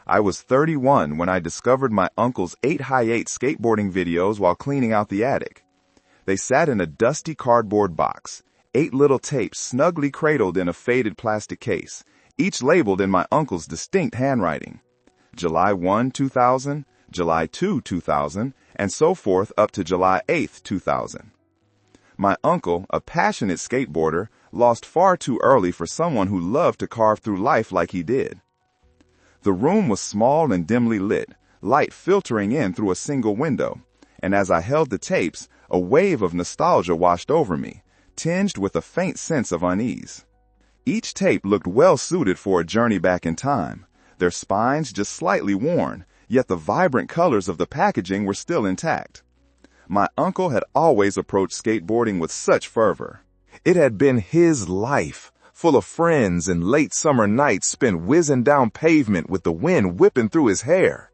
I was 31 when I discovered my uncle's 8 Hi8 skateboarding videos while cleaning out the attic. They sat in a dusty cardboard box, 8 little tapes snugly cradled in a faded plastic case, each labeled in my uncle's distinct handwriting. July 1, 2000, July 2, 2000, and so forth up to July 8, 2000. My uncle, a passionate skateboarder, lost far too early for someone who loved to carve through life like he did. The room was small and dimly lit, light filtering in through a single window, and as I held the tapes, a wave of nostalgia washed over me, tinged with a faint sense of unease. Each tape looked well suited for a journey back in time, their spines just slightly worn, yet the vibrant colors of the packaging were still intact. My uncle had always approached skateboarding with such fervor. It had been his life, full of friends and late summer nights spent whizzing down pavement with the wind whipping through his hair.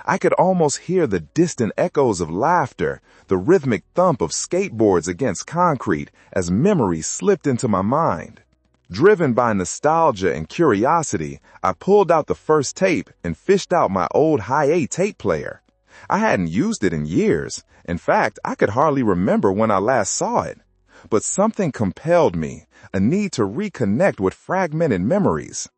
I could almost hear the distant echoes of laughter, the rhythmic thump of skateboards against concrete as memories slipped into my mind. Driven by nostalgia and curiosity, I pulled out the first tape and fished out my old Hi8 tape player. I hadn't used it in years. In fact, I could hardly remember when I last saw it. But something compelled me, a need to reconnect with fragmented memories.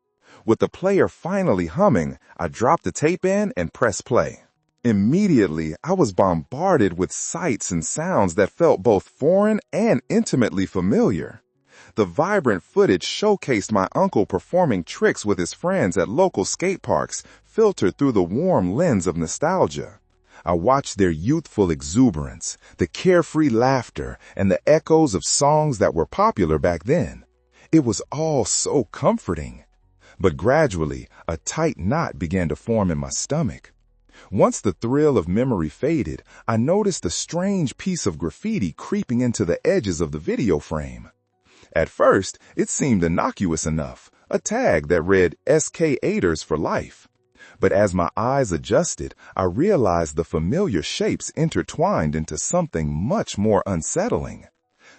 With the player finally humming, I dropped the tape in and pressed play. Immediately, I was bombarded with sights and sounds that felt both foreign and intimately familiar. The vibrant footage showcased my uncle performing tricks with his friends at local skate parks, filtered through the warm lens of nostalgia. I watched their youthful exuberance, the carefree laughter, and the echoes of songs that were popular back then. It was all so comforting. But gradually, a tight knot began to form in my stomach. Once the thrill of memory faded, I noticed a strange piece of graffiti creeping into the edges of the video frame. At first, it seemed innocuous enough, a tag that read SK8ers for life. But as my eyes adjusted, I realized the familiar shapes intertwined into something much more unsettling.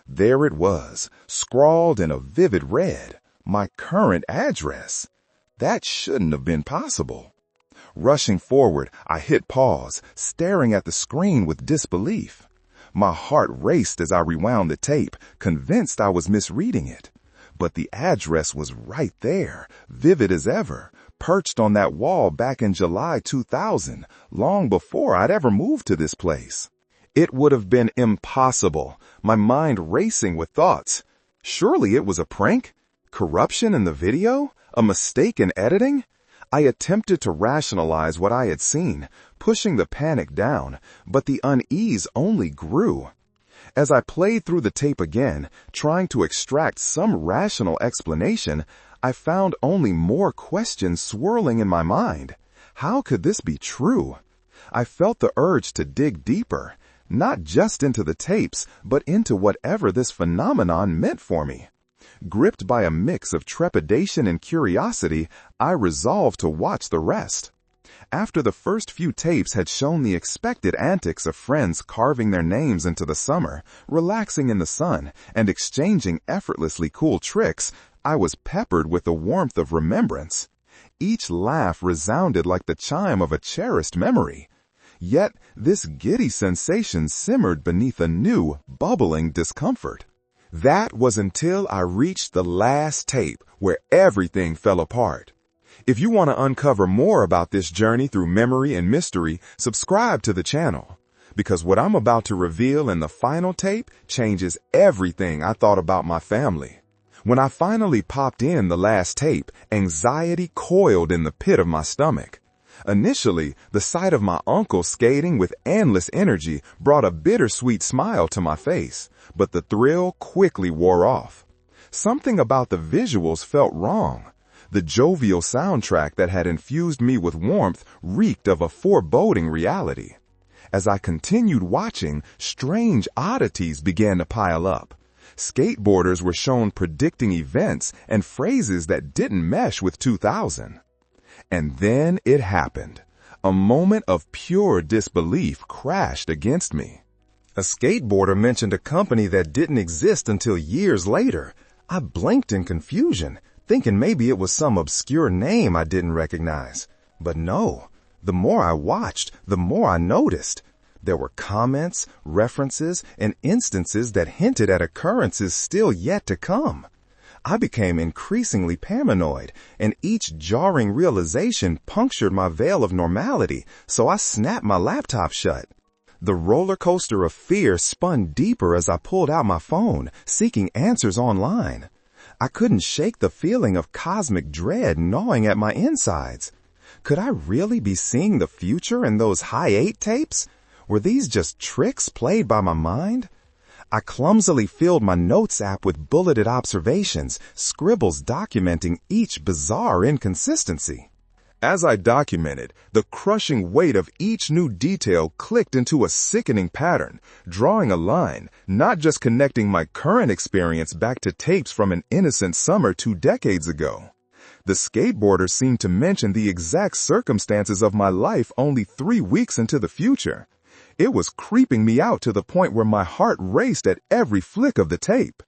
There it was, scrawled in a vivid red, my current address. That shouldn't have been possible. Rushing forward, I hit pause, staring at the screen with disbelief. My heart raced as I rewound the tape, convinced I was misreading it. But the address was right there, vivid as ever, perched on that wall back in July 2000, long before I'd ever moved to this place. It would have been impossible, my mind racing with thoughts. Surely it was a prank? Corruption in the video? A mistake in editing? I attempted to rationalize what I had seen, pushing the panic down, but the unease only grew. As I played through the tape again, trying to extract some rational explanation, I found only more questions swirling in my mind. How could this be true? I felt the urge to dig deeper, not just into the tapes, but into whatever this phenomenon meant for me. Gripped by a mix of trepidation and curiosity, I resolved to watch the rest. After the first few tapes had shown the expected antics of friends carving their names into the summer, relaxing in the sun, and exchanging effortlessly cool tricks, I was peppered with the warmth of remembrance. Each laugh resounded like the chime of a cherished memory. Yet this giddy sensation simmered beneath a new, bubbling discomfort. That was until I reached the last tape, where everything fell apart. If you want to uncover more about this journey through memory and mystery, subscribe to the channel. Because what I'm about to reveal in the final tape changes everything I thought about my family. When I finally popped in the last tape, anxiety coiled in the pit of my stomach. Initially, the sight of my uncle skating with endless energy brought a bittersweet smile to my face, but the thrill quickly wore off. Something about the visuals felt wrong. The jovial soundtrack that had infused me with warmth reeked of a foreboding reality. As I continued watching, strange oddities began to pile up. Skateboarders were shown predicting events and phrases that didn't mesh with 2000. And then it happened. A moment of pure disbelief crashed against me. A skateboarder mentioned a company that didn't exist until years later. I blinked in confusion, thinking maybe it was some obscure name I didn't recognize. But no, the more I watched, the more I noticed. There were comments, references, and instances that hinted at occurrences still yet to come. I became increasingly paranoid, and each jarring realization punctured my veil of normality, so I snapped my laptop shut. The roller coaster of fear spun deeper as I pulled out my phone, seeking answers online. I couldn't shake the feeling of cosmic dread gnawing at my insides. Could I really be seeing the future in those Hi8 tapes? Were these just tricks played by my mind? I clumsily filled my notes app with bulleted observations, scribbles documenting each bizarre inconsistency. As I documented, the crushing weight of each new detail clicked into a sickening pattern, drawing a line, not just connecting my current experience back to tapes from an innocent summer 2 decades ago. The skateboarder seemed to mention the exact circumstances of my life only 3 weeks into the future. It was creeping me out to the point where my heart raced at every flick of the tape.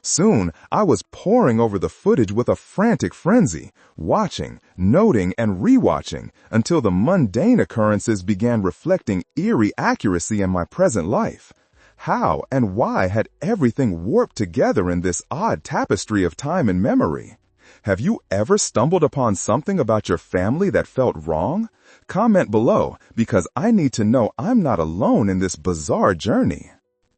Soon, I was poring over the footage with a frantic frenzy, watching, noting, and rewatching until the mundane occurrences began reflecting eerie accuracy in my present life. How and why had everything warped together in this odd tapestry of time and memory? Have you ever stumbled upon something about your family that felt wrong? Comment below, because I need to know I'm not alone in this bizarre journey.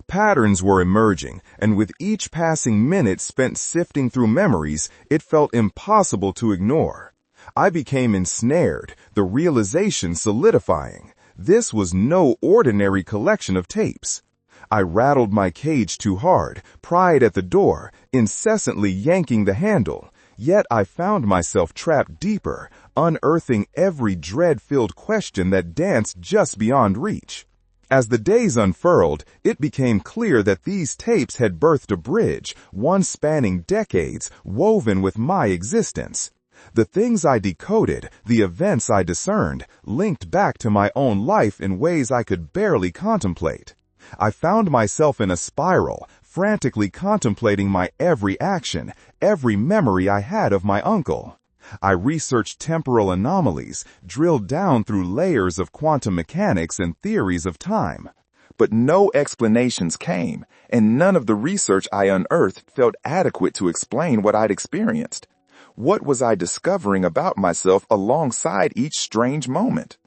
Patterns were emerging, and with each passing minute spent sifting through memories, it felt impossible to ignore. I became ensnared, the realization solidifying. This was no ordinary collection of tapes. I rattled my cage too hard, pried at the door, incessantly yanking the handle. Yet I found myself trapped deeper, unearthing every dread-filled question that danced just beyond reach. As the days unfurled, it became clear that these tapes had birthed a bridge, one spanning decades, woven with my existence. The things I decoded, the events I discerned, linked back to my own life in ways I could barely contemplate. I found myself in a spiral, frantically contemplating my every action, every memory I had of my uncle. I researched temporal anomalies, drilled down through layers of quantum mechanics and theories of time. But no explanations came, and none of the research I unearthed felt adequate to explain what I'd experienced. What was I discovering about myself alongside each strange moment?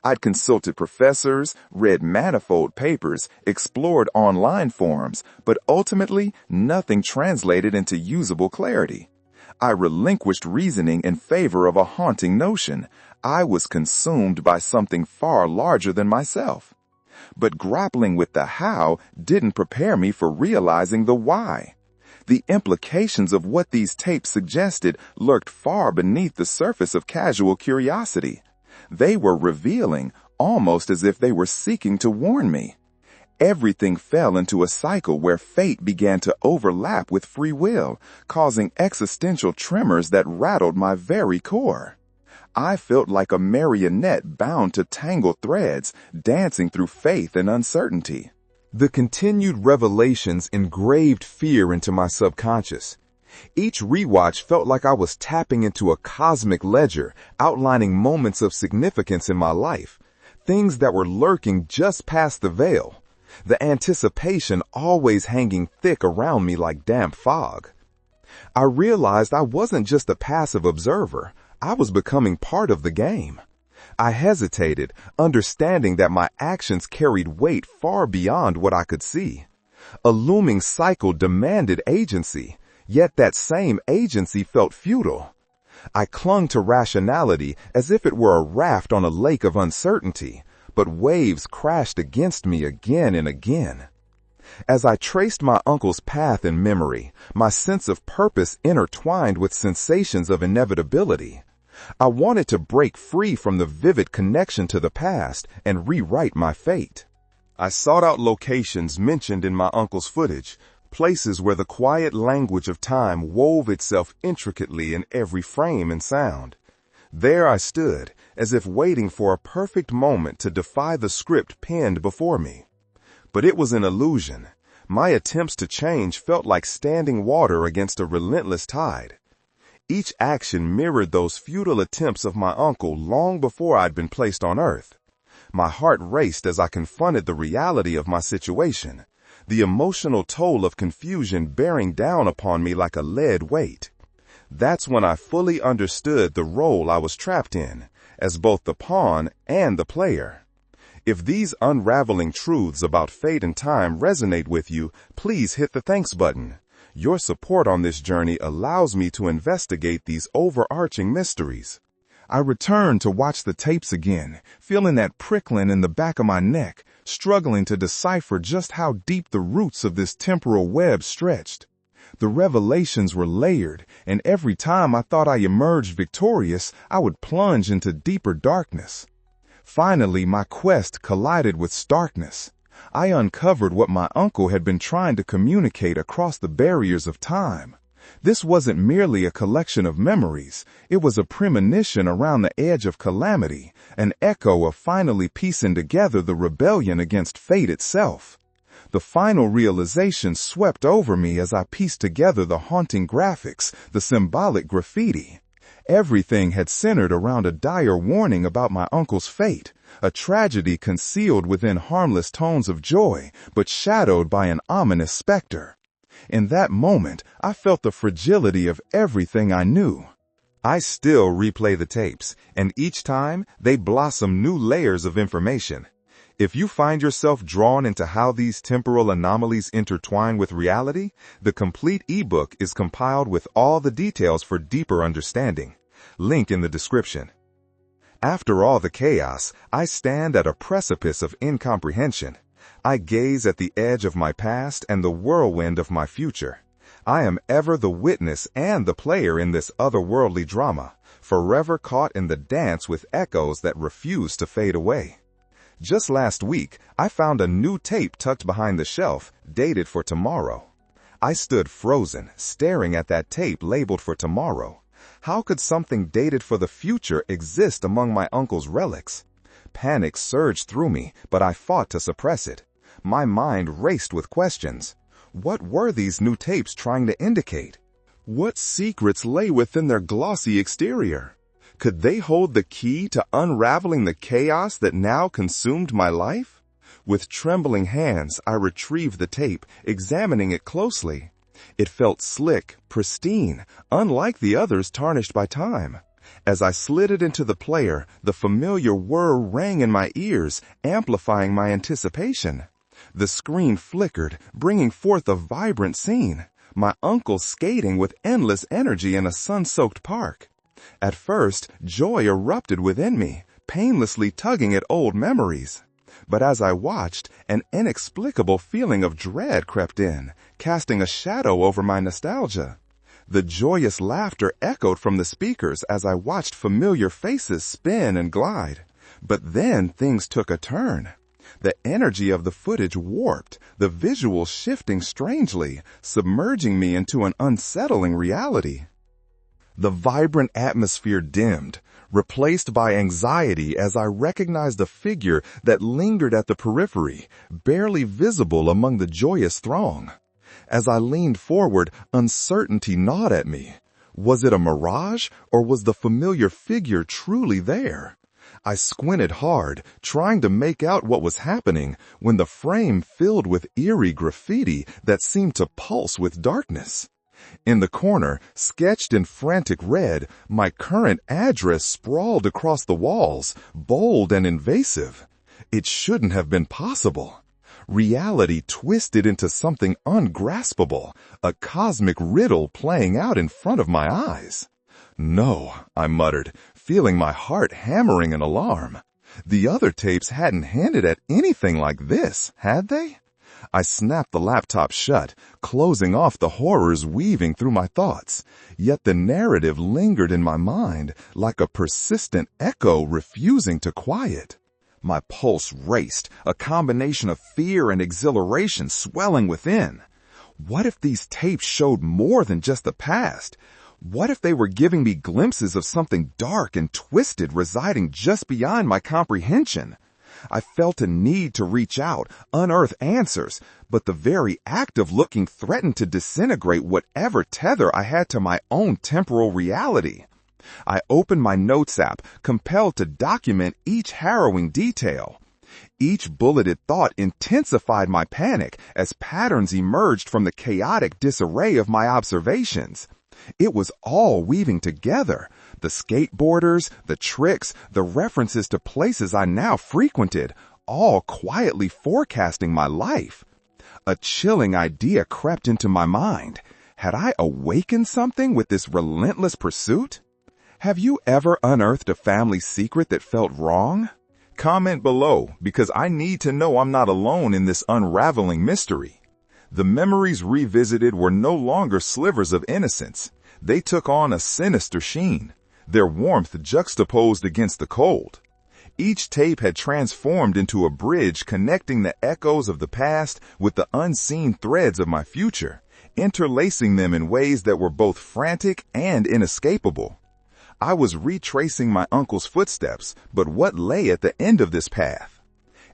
I'd consulted professors, read manifold papers, explored online forums, but ultimately nothing translated into usable clarity. I relinquished reasoning in favor of a haunting notion. I was consumed by something far larger than myself. But grappling with the how didn't prepare me for realizing the why. The implications of what these tapes suggested lurked far beneath the surface of casual curiosity. They were revealing, almost as if they were seeking to warn me. Everything fell into a cycle where fate began to overlap with free will, causing existential tremors that rattled my very core. I felt like a marionette bound to tangled threads, dancing through faith and uncertainty. The continued revelations engraved fear into my subconscious. Each rewatch felt like I was tapping into a cosmic ledger, outlining moments of significance in my life, things that were lurking just past the veil, the anticipation always hanging thick around me like damp fog. I realized I wasn't just a passive observer, I was becoming part of the game. I hesitated, understanding that my actions carried weight far beyond what I could see. A looming cycle demanded agency, yet that same agency felt futile. I clung to rationality as if it were a raft on a lake of uncertainty, but waves crashed against me again and again. As I traced my uncle's path in memory, my sense of purpose intertwined with sensations of inevitability. I wanted to break free from the vivid connection to the past and rewrite my fate. I sought out locations mentioned in my uncle's footage, places where the quiet language of time wove itself intricately in every frame and sound. There I stood, as if waiting for a perfect moment to defy the script penned before me. But it was an illusion. My attempts to change felt like standing water against a relentless tide. Each action mirrored those futile attempts of my uncle long before I'd been placed on Earth. My heart raced as I confronted the reality of my situation, the emotional toll of confusion bearing down upon me like a lead weight. That's when I fully understood the role I was trapped in, as both the pawn and the player. If these unraveling truths about fate and time resonate with you, please hit the thanks button. Your support on this journey allows me to investigate these overarching mysteries. I returned to watch the tapes again, feeling that prickling in the back of my neck, struggling to decipher just how deep the roots of this temporal web stretched. The revelations were layered, and every time I thought I emerged victorious, I would plunge into deeper darkness. Finally, my quest collided with starkness. I uncovered what my uncle had been trying to communicate across the barriers of time. This wasn't merely a collection of memories. It was a premonition around the edge of calamity, an echo of finally piecing together the rebellion against fate itself. The final realization swept over me as I pieced together the haunting graphics, the symbolic graffiti. Everything had centered around a dire warning about my uncle's fate, a tragedy concealed within harmless tones of joy, but shadowed by an ominous specter. In that moment, I felt the fragility of everything I knew. I still replay the tapes, and each time they blossom new layers of information. If you find yourself drawn into how these temporal anomalies intertwine with reality, the complete ebook is compiled with all the details for deeper understanding. Link in the description. After all the chaos, I stand at a precipice of incomprehension. I gaze at the edge of my past and the whirlwind of my future. I am ever the witness and the player in this otherworldly drama, forever caught in the dance with echoes that refuse to fade away. Just last week, I found a new tape tucked behind the shelf, dated for tomorrow. I stood frozen, staring at that tape labeled for tomorrow. How could something dated for the future exist among my uncle's relics? Panic surged through me, but I fought to suppress it. My mind raced with questions. What were these new tapes trying to indicate? What secrets lay within their glossy exterior? Could they hold the key to unraveling the chaos that now consumed my life? With trembling hands, I retrieved the tape, examining it closely. It felt slick, pristine, unlike the others tarnished by time. As I slid it into the player, the familiar whir rang in my ears, amplifying my anticipation. The screen flickered, bringing forth a vibrant scene. My uncle skating with endless energy in a sun-soaked park. At first, joy erupted within me, painlessly tugging at old memories. But as I watched, an inexplicable feeling of dread crept in, casting a shadow over my nostalgia. The joyous laughter echoed from the speakers as I watched familiar faces spin and glide. But then things took a turn. The energy of the footage warped, the visuals shifting strangely, submerging me into an unsettling reality. The vibrant atmosphere dimmed, replaced by anxiety as I recognized a figure that lingered at the periphery, barely visible among the joyous throng. As I leaned forward, uncertainty gnawed at me. Was it a mirage, or was the familiar figure truly there? I squinted hard, trying to make out what was happening, when the frame filled with eerie graffiti that seemed to pulse with darkness. In the corner, sketched in frantic red, my current address sprawled across the walls, bold and invasive. It shouldn't have been possible. Reality twisted into something ungraspable, a cosmic riddle playing out in front of my eyes. No, I muttered, feeling my heart hammering in alarm. The other tapes hadn't hinted at anything like this, had they? I snapped the laptop shut, closing off the horrors weaving through my thoughts. Yet the narrative lingered in my mind like a persistent echo refusing to quiet. My pulse raced, a combination of fear and exhilaration swelling within. What if these tapes showed more than just the past? What if they were giving me glimpses of something dark and twisted residing just beyond my comprehension? I felt a need to reach out, unearth answers, but the very act of looking threatened to disintegrate whatever tether I had to my own temporal reality. I opened my notes app, compelled to document each harrowing detail. Each bulleted thought intensified my panic as patterns emerged from the chaotic disarray of my observations. It was all weaving together. The skateboarders, the tricks, the references to places I now frequented, all quietly forecasting my life. A chilling idea crept into my mind. Had I awakened something with this relentless pursuit? Have you ever unearthed a family secret that felt wrong? Comment below, because I need to know I'm not alone in this unraveling mystery. The memories revisited were no longer slivers of innocence. They took on a sinister sheen, their warmth juxtaposed against the cold. Each tape had transformed into a bridge connecting the echoes of the past with the unseen threads of my future, interlacing them in ways that were both frantic and inescapable. I was retracing my uncle's footsteps, but what lay at the end of this path?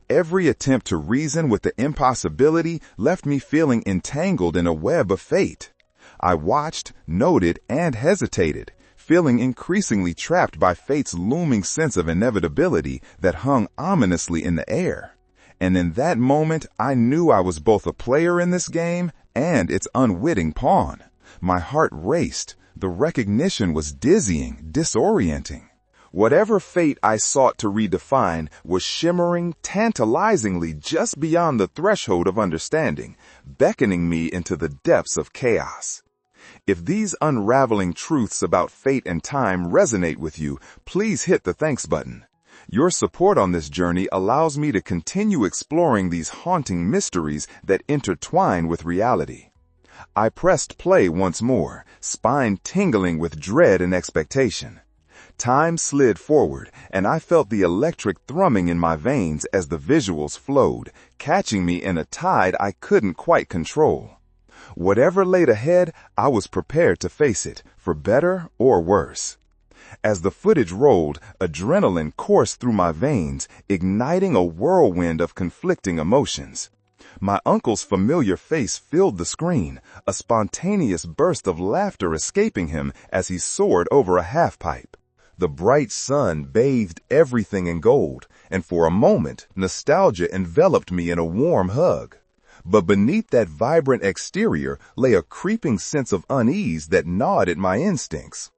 Every attempt to reason with the impossibility left me feeling entangled in a web of fate. I watched, noted, and hesitated, feeling increasingly trapped by fate's looming sense of inevitability that hung ominously in the air. And in that moment, I knew I was both a player in this game and its unwitting pawn. My heart raced. The recognition was dizzying, disorienting. Whatever fate I sought to redefine was shimmering tantalizingly just beyond the threshold of understanding, beckoning me into the depths of chaos. If these unraveling truths about fate and time resonate with you, please hit the thanks button. Your support on this journey allows me to continue exploring these haunting mysteries that intertwine with reality. I pressed play once more, spine tingling with dread and expectation. Time slid forward, and I felt the electric thrumming in my veins as the visuals flowed, catching me in a tide I couldn't quite control. Whatever laid ahead, I was prepared to face it, for better or worse. As the footage rolled, adrenaline coursed through my veins, igniting a whirlwind of conflicting emotions. My uncle's familiar face filled the screen, a spontaneous burst of laughter escaping him as he soared over a half-pipe. The bright sun bathed everything in gold, and for a moment, nostalgia enveloped me in a warm hug. But beneath that vibrant exterior lay a creeping sense of unease that gnawed at my instincts.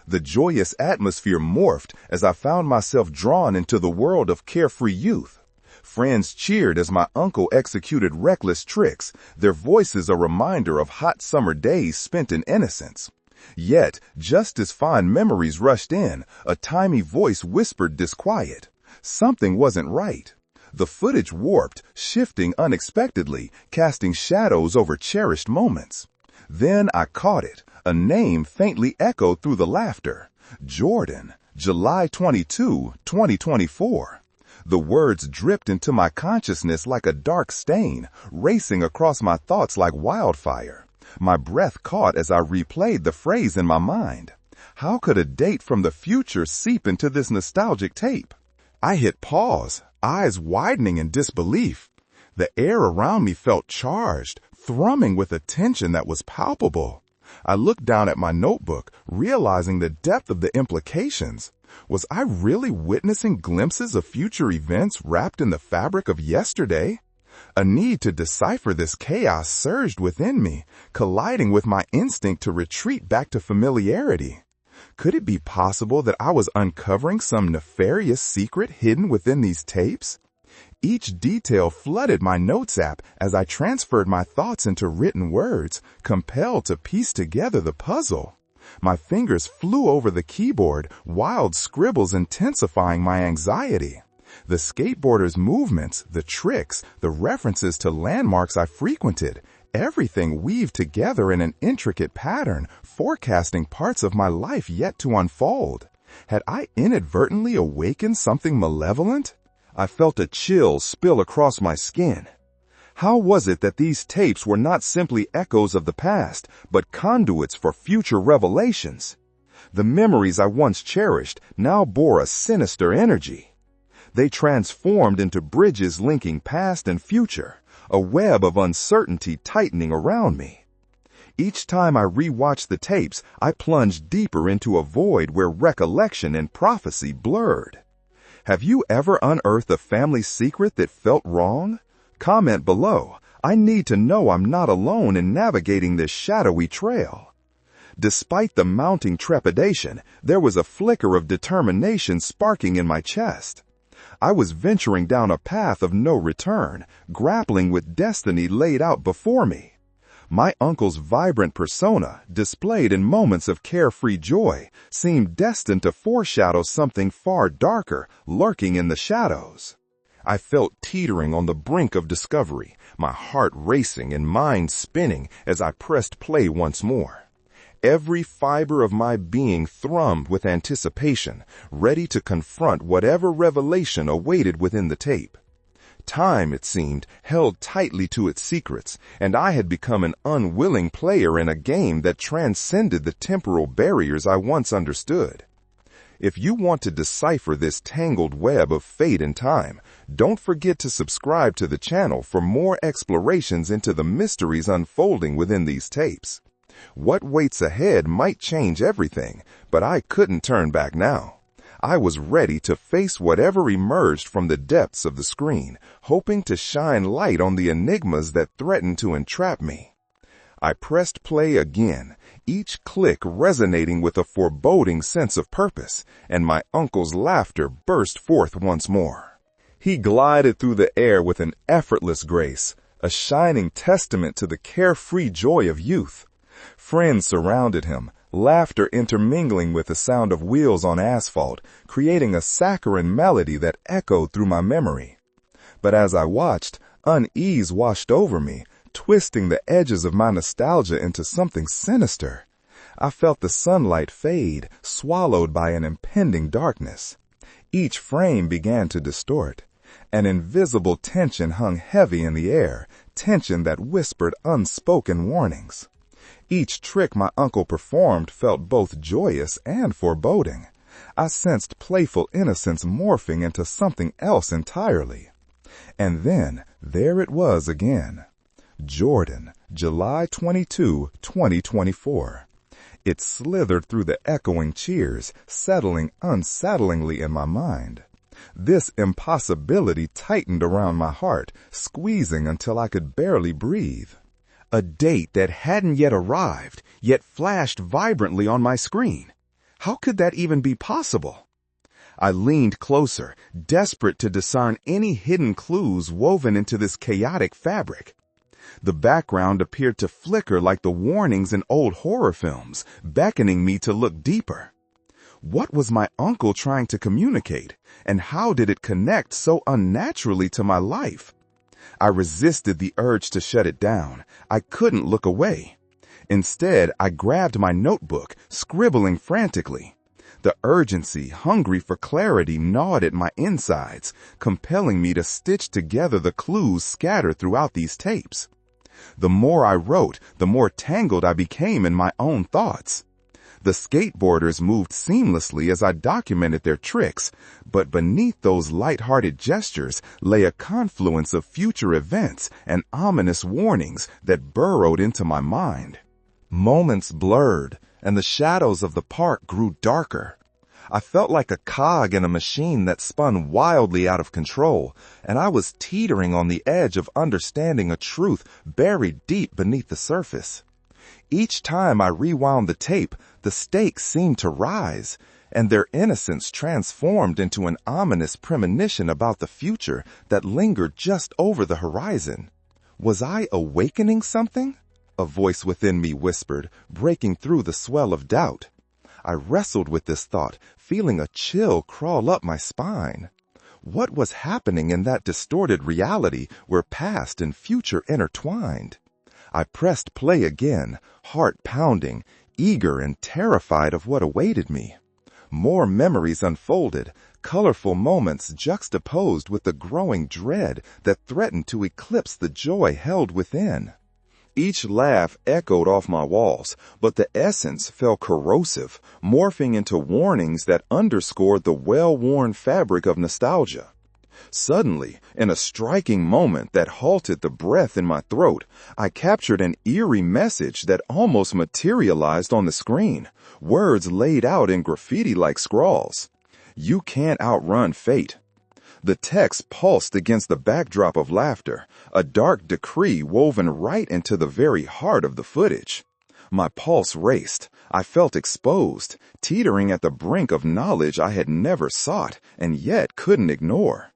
The joyous atmosphere morphed as I found myself drawn into the world of carefree youth. Friends cheered as my uncle executed reckless tricks, their voices a reminder of hot summer days spent in innocence. Yet, just as fond memories rushed in, a tiny voice whispered disquiet. Something wasn't right. The footage warped, shifting unexpectedly, casting shadows over cherished moments. Then I caught it, a name faintly echoed through the laughter. Jordan, July 22, 2024. The words dripped into my consciousness like a dark stain, racing across my thoughts like wildfire. My breath caught as I replayed the phrase in my mind. How could a date from the future seep into this nostalgic tape? I hit pause, eyes widening in disbelief. The air around me felt charged, thrumming with a tension that was palpable. I looked down at my notebook, realizing the depth of the implications. Was I really witnessing glimpses of future events wrapped in the fabric of yesterday? A need to decipher this chaos surged within me, colliding with my instinct to retreat back to familiarity. Could it be possible that I was uncovering some nefarious secret hidden within these tapes? Each detail flooded my notes app as I transferred my thoughts into written words, compelled to piece together the puzzle. My fingers flew over the keyboard, wild scribbles intensifying my anxiety. The skateboarder's movements, the tricks, the references to landmarks I frequented, everything weaved together in an intricate pattern, forecasting parts of my life yet to unfold. Had I inadvertently awakened something malevolent? I felt a chill spill across my skin. How was it that these tapes were not simply echoes of the past, but conduits for future revelations? The memories I once cherished now bore a sinister energy. They transformed into bridges linking past and future, a web of uncertainty tightening around me. Each time I rewatched the tapes, I plunged deeper into a void where recollection and prophecy blurred. Have you ever unearthed a family secret that felt wrong? Comment below. I need to know I'm not alone in navigating this shadowy trail. Despite the mounting trepidation, there was a flicker of determination sparking in my chest. I was venturing down a path of no return, grappling with destiny laid out before me. My uncle's vibrant persona, displayed in moments of carefree joy, seemed destined to foreshadow something far darker lurking in the shadows. I felt teetering on the brink of discovery, my heart racing and mind spinning as I pressed play once more. Every fiber of my being thrummed with anticipation, ready to confront whatever revelation awaited within the tape. Time, it seemed, held tightly to its secrets, and I had become an unwilling player in a game that transcended the temporal barriers I once understood. If you want to decipher this tangled web of fate and time, don't forget to subscribe to the channel for more explorations into the mysteries unfolding within these tapes. What waits ahead might change everything, but I couldn't turn back now. I was ready to face whatever emerged from the depths of the screen, hoping to shine light on the enigmas that threatened to entrap me. I pressed play again, each click resonating with a foreboding sense of purpose, and my uncle's laughter burst forth once more. He glided through the air with an effortless grace, a shining testament to the carefree joy of youth. Friends surrounded him, laughter intermingling with the sound of wheels on asphalt, creating a saccharine melody that echoed through my memory. But as I watched, unease washed over me, twisting the edges of my nostalgia into something sinister. I felt the sunlight fade, swallowed by an impending darkness. Each frame began to distort. An invisible tension hung heavy in the air, tension that whispered unspoken warnings. Each trick my uncle performed felt both joyous and foreboding. I sensed playful innocence morphing into something else entirely. And then, there it was again. Jordan, July 22, 2024. It slithered through the echoing cheers, settling unsettlingly in my mind. This impossibility tightened around my heart, squeezing until I could barely breathe. A date that hadn't yet arrived, yet flashed vibrantly on my screen. How could that even be possible? I leaned closer, desperate to discern any hidden clues woven into this chaotic fabric. The background appeared to flicker like the warnings in old horror films, beckoning me to look deeper. What was my uncle trying to communicate, and how did it connect so unnaturally to my life? I resisted the urge to shut it down. I couldn't look away. Instead, I grabbed my notebook, scribbling frantically. The urgency, hungry for clarity, gnawed at my insides, compelling me to stitch together the clues scattered throughout these tapes. The more I wrote, the more tangled I became in my own thoughts. The skateboarders moved seamlessly as I documented their tricks, but beneath those light-hearted gestures lay a confluence of future events and ominous warnings that burrowed into my mind. Moments blurred, and the shadows of the park grew darker. I felt like a cog in a machine that spun wildly out of control, and I was teetering on the edge of understanding a truth buried deep beneath the surface. Each time I rewound the tape, the stakes seemed to rise, and their innocence transformed into an ominous premonition about the future that lingered just over the horizon. Was I awakening something? A voice within me whispered, breaking through the swell of doubt. I wrestled with this thought, feeling a chill crawl up my spine. What was happening in that distorted reality where past and future intertwined? I pressed play again, heart pounding, eager and terrified of what awaited me. More memories unfolded, colorful moments juxtaposed with the growing dread that threatened to eclipse the joy held within. Each laugh echoed off my walls, but the essence felt corrosive, morphing into warnings that underscored the well-worn fabric of nostalgia. Suddenly, in a striking moment that halted the breath in my throat, I captured an eerie message that almost materialized on the screen, words laid out in graffiti-like scrawls. "You can't outrun fate." The text pulsed against the backdrop of laughter, a dark decree woven right into the very heart of the footage. My pulse raced. I felt exposed, teetering at the brink of knowledge I had never sought and yet couldn't ignore.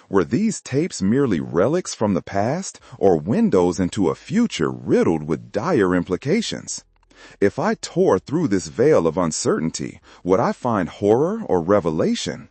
Were these tapes merely relics from the past, or windows into a future riddled with dire implications? If I tore through this veil of uncertainty, would I find horror or revelation?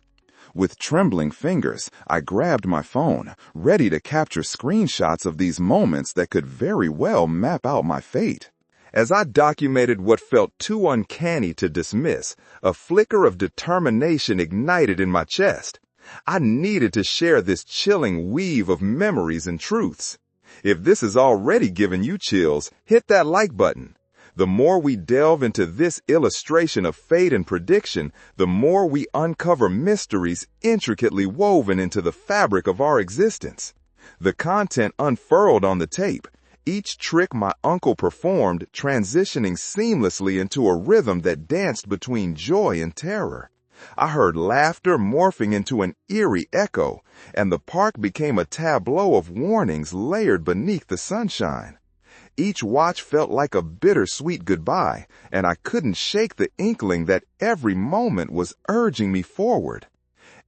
With trembling fingers, I grabbed my phone, ready to capture screenshots of these moments that could very well map out my fate. As I documented what felt too uncanny to dismiss, a flicker of determination ignited in my chest. I needed to share this chilling weave of memories and truths. If this has already given you chills, hit that like button. The more we delve into this illustration of fate and prediction, the more we uncover mysteries intricately woven into the fabric of our existence. The content unfurled on the tape, each trick my uncle performed transitioning seamlessly into a rhythm that danced between joy and terror. I heard laughter morphing into an eerie echo, and the park became a tableau of warnings layered beneath the sunshine. Each watch felt like a bittersweet goodbye, and I couldn't shake the inkling that every moment was urging me forward.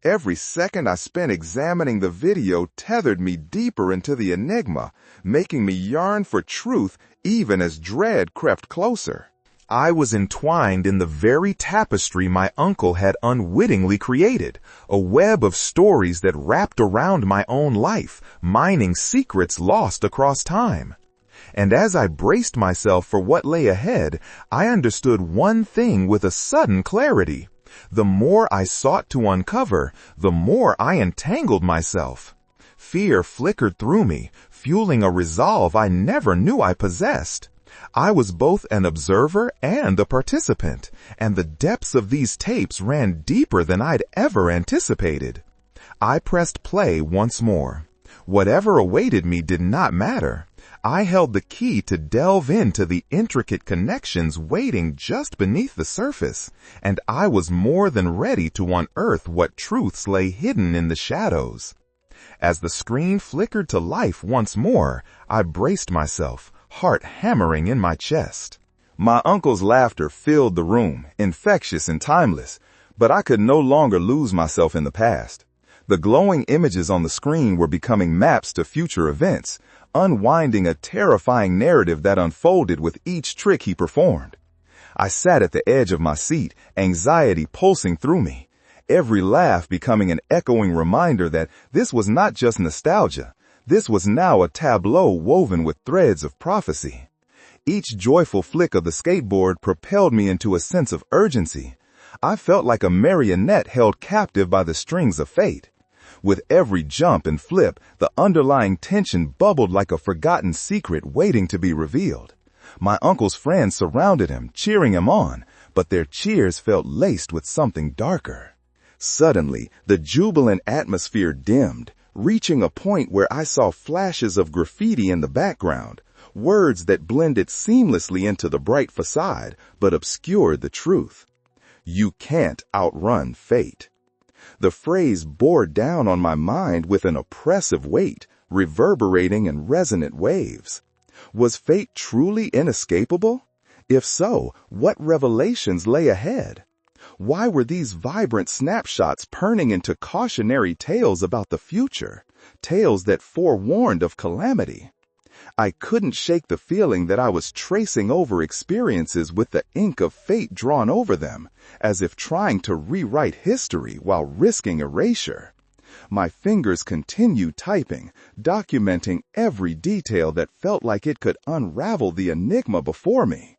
Every second I spent examining the video tethered me deeper into the enigma, making me yearn for truth even as dread crept closer. I was entwined in the very tapestry my uncle had unwittingly created, a web of stories that wrapped around my own life, mining secrets lost across time. And as I braced myself for what lay ahead, I understood one thing with a sudden clarity. The more I sought to uncover, the more I entangled myself. Fear flickered through me, fueling a resolve I never knew I possessed. I was both an observer and a participant, and the depths of these tapes ran deeper than I'd ever anticipated. I pressed play once more. Whatever awaited me did not matter. I held the key to delve into the intricate connections waiting just beneath the surface, and I was more than ready to unearth what truths lay hidden in the shadows. As the screen flickered to life once more, I braced myself, heart hammering in my chest. My uncle's laughter filled the room, infectious and timeless, but I could no longer lose myself in the past. The glowing images on the screen were becoming maps to future events, unwinding a terrifying narrative that unfolded with each trick he performed. I sat at the edge of my seat, anxiety pulsing through me, every laugh becoming an echoing reminder that this was not just nostalgia. This was now a tableau woven with threads of prophecy. Each joyful flick of the skateboard propelled me into a sense of urgency. I felt like a marionette held captive by the strings of fate. With every jump and flip, the underlying tension bubbled like a forgotten secret waiting to be revealed. My uncle's friends surrounded him, cheering him on, but their cheers felt laced with something darker. Suddenly, the jubilant atmosphere dimmed, reaching a point where I saw flashes of graffiti in the background, words that blended seamlessly into the bright facade but obscured the truth. You can't outrun fate. The phrase bore down on my mind with an oppressive weight, reverberating in resonant waves. Was fate truly inescapable? If so, what revelations lay ahead? Why were these vibrant snapshots turning into cautionary tales about the future, tales that forewarned of calamity? I couldn't shake the feeling that I was tracing over experiences with the ink of fate drawn over them, as if trying to rewrite history while risking erasure. My fingers continued typing, documenting every detail that felt like it could unravel the enigma before me.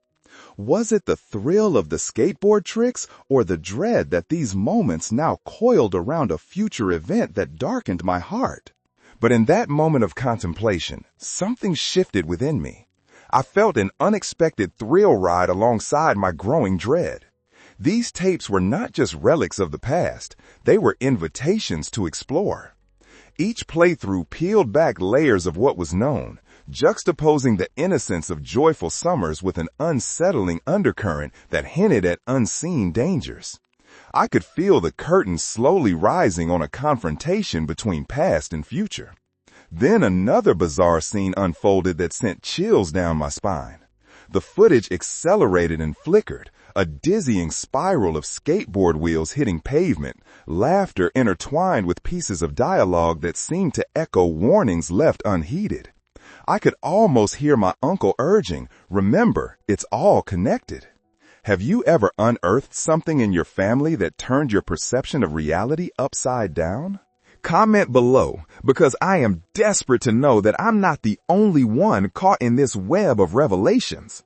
Was it the thrill of the skateboard tricks or the dread that these moments now coiled around a future event that darkened my heart? But in that moment of contemplation, something shifted within me. I felt an unexpected thrill ride alongside my growing dread. These tapes were not just relics of the past, they were invitations to explore. Each playthrough peeled back layers of what was known, juxtaposing the innocence of joyful summers with an unsettling undercurrent that hinted at unseen dangers. I could feel the curtain slowly rising on a confrontation between past and future. Then another bizarre scene unfolded that sent chills down my spine. The footage accelerated and flickered, a dizzying spiral of skateboard wheels hitting pavement, laughter intertwined with pieces of dialogue that seemed to echo warnings left unheeded. I could almost hear my uncle urging, "Remember, it's all connected." Have you ever unearthed something in your family that turned your perception of reality upside down? Comment below, because I am desperate to know that I'm not the only one caught in this web of revelations.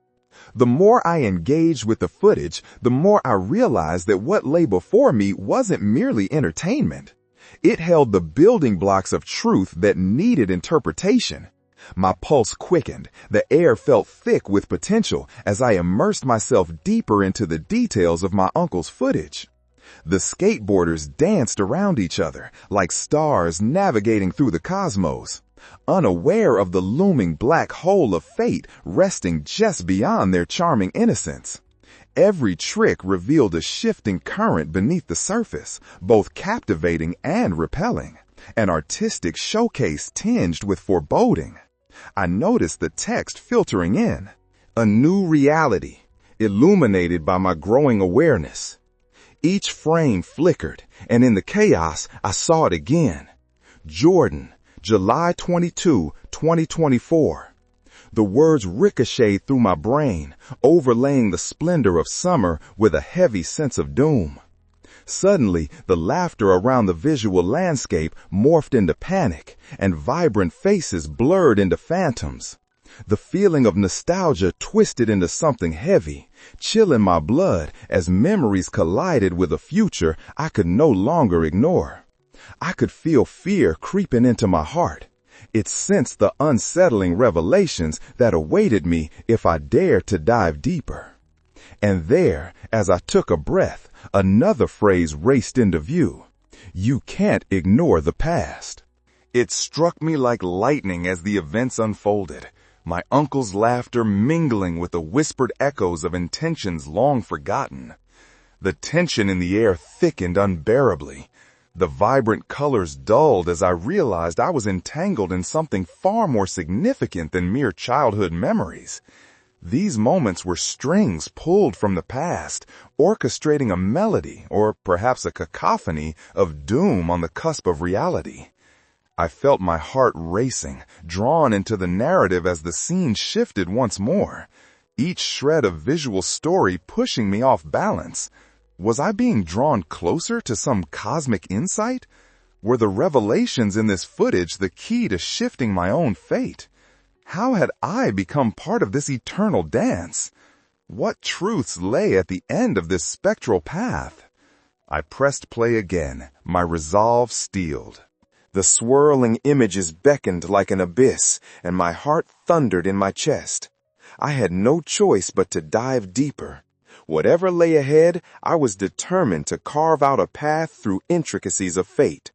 The more I engaged with the footage, the more I realized that what lay before me wasn't merely entertainment. It held the building blocks of truth that needed interpretation. My pulse quickened, the air felt thick with potential as I immersed myself deeper into the details of my uncle's footage. The skateboarders danced around each other like stars navigating through the cosmos, unaware of the looming black hole of fate resting just beyond their charming innocence. Every trick revealed a shifting current beneath the surface, both captivating and repelling, an artistic showcase tinged with foreboding. I noticed the text filtering in, a new reality, illuminated by my growing awareness. Each frame flickered, and in the chaos, I saw it again. Jordan, July 22, 2024. The words ricocheted through my brain, overlaying the splendor of summer with a heavy sense of doom. Suddenly, the laughter around the visual landscape morphed into panic, and vibrant faces blurred into phantoms. The feeling of nostalgia twisted into something heavy, chilling my blood as memories collided with a future I could no longer ignore. I could feel fear creeping into my heart. It sensed the unsettling revelations that awaited me if I dared to dive deeper. And there, as I took a breath, another phrase raced into view. You can't ignore the past. It struck me like lightning as the events unfolded, my uncle's laughter mingling with the whispered echoes of intentions long forgotten. The tension in the air thickened unbearably. The vibrant colors dulled as I realized I was entangled in something far more significant than mere childhood memories. These moments were strings pulled from the past, orchestrating a melody, or perhaps a cacophony, of doom on the cusp of reality. I felt my heart racing, drawn into the narrative as the scene shifted once more, each shred of visual story pushing me off balance. Was I being drawn closer to some cosmic insight? Were the revelations in this footage the key to shifting my own fate? How had I become part of this eternal dance? What truths lay at the end of this spectral path? I pressed play again, my resolve steeled. The swirling images beckoned like an abyss, and my heart thundered in my chest. I had no choice but to dive deeper. Whatever lay ahead, I was determined to carve out a path through intricacies of fate.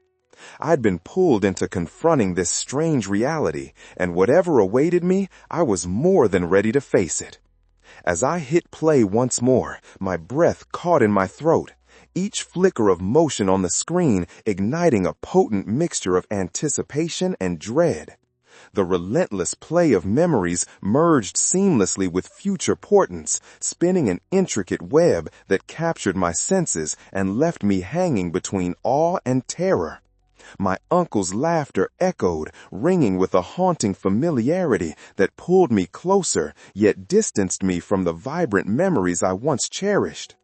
I'd been pulled into confronting this strange reality, and whatever awaited me, I was more than ready to face it. As I hit play once more, my breath caught in my throat, each flicker of motion on the screen igniting a potent mixture of anticipation and dread. The relentless play of memories merged seamlessly with future portents, spinning an intricate web that captured my senses and left me hanging between awe and terror. My uncle's laughter echoed, ringing with a haunting familiarity that pulled me closer, yet distanced me from the vibrant memories I once cherished.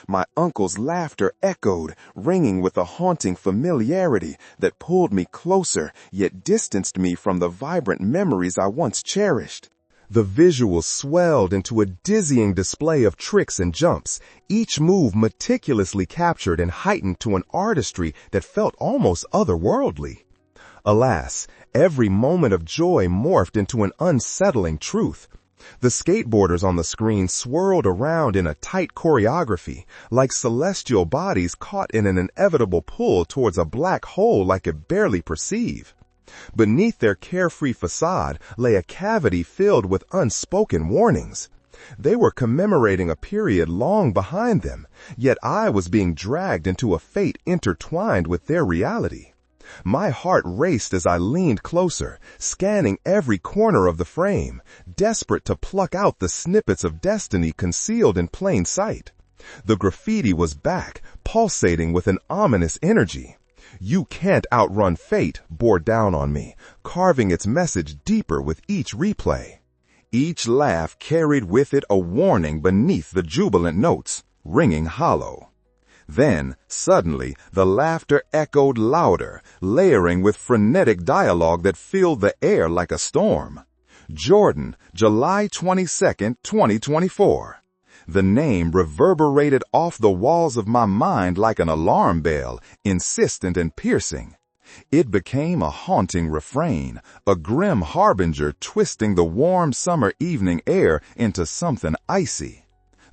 My uncle's laughter echoed, ringing with a haunting familiarity that pulled me closer, yet distanced me from the vibrant memories I once cherished. The visuals swelled into a dizzying display of tricks and jumps, each move meticulously captured and heightened to an artistry that felt almost otherworldly. Alas, every moment of joy morphed into an unsettling truth. The skateboarders on the screen swirled around in a tight choreography, like celestial bodies caught in an inevitable pull towards a black hole I could barely perceive. Beneath their carefree facade lay a cavity filled with unspoken warnings. They were commemorating a period long behind them, yet I was being dragged into a fate intertwined with their reality. My heart raced as I leaned closer, scanning every corner of the frame, desperate to pluck out the snippets of destiny concealed in plain sight. The graffiti was back, pulsating with an ominous energy. "You can't outrun fate," bore down on me, carving its message deeper with each replay. Each laugh carried with it a warning beneath the jubilant notes, ringing hollow. Then, suddenly, the laughter echoed louder, layering with frenetic dialogue that filled the air like a storm. Jordan, July 22nd, 2024. The name reverberated off the walls of my mind like an alarm bell, insistent and piercing. It became a haunting refrain, a grim harbinger twisting the warm summer evening air into something icy.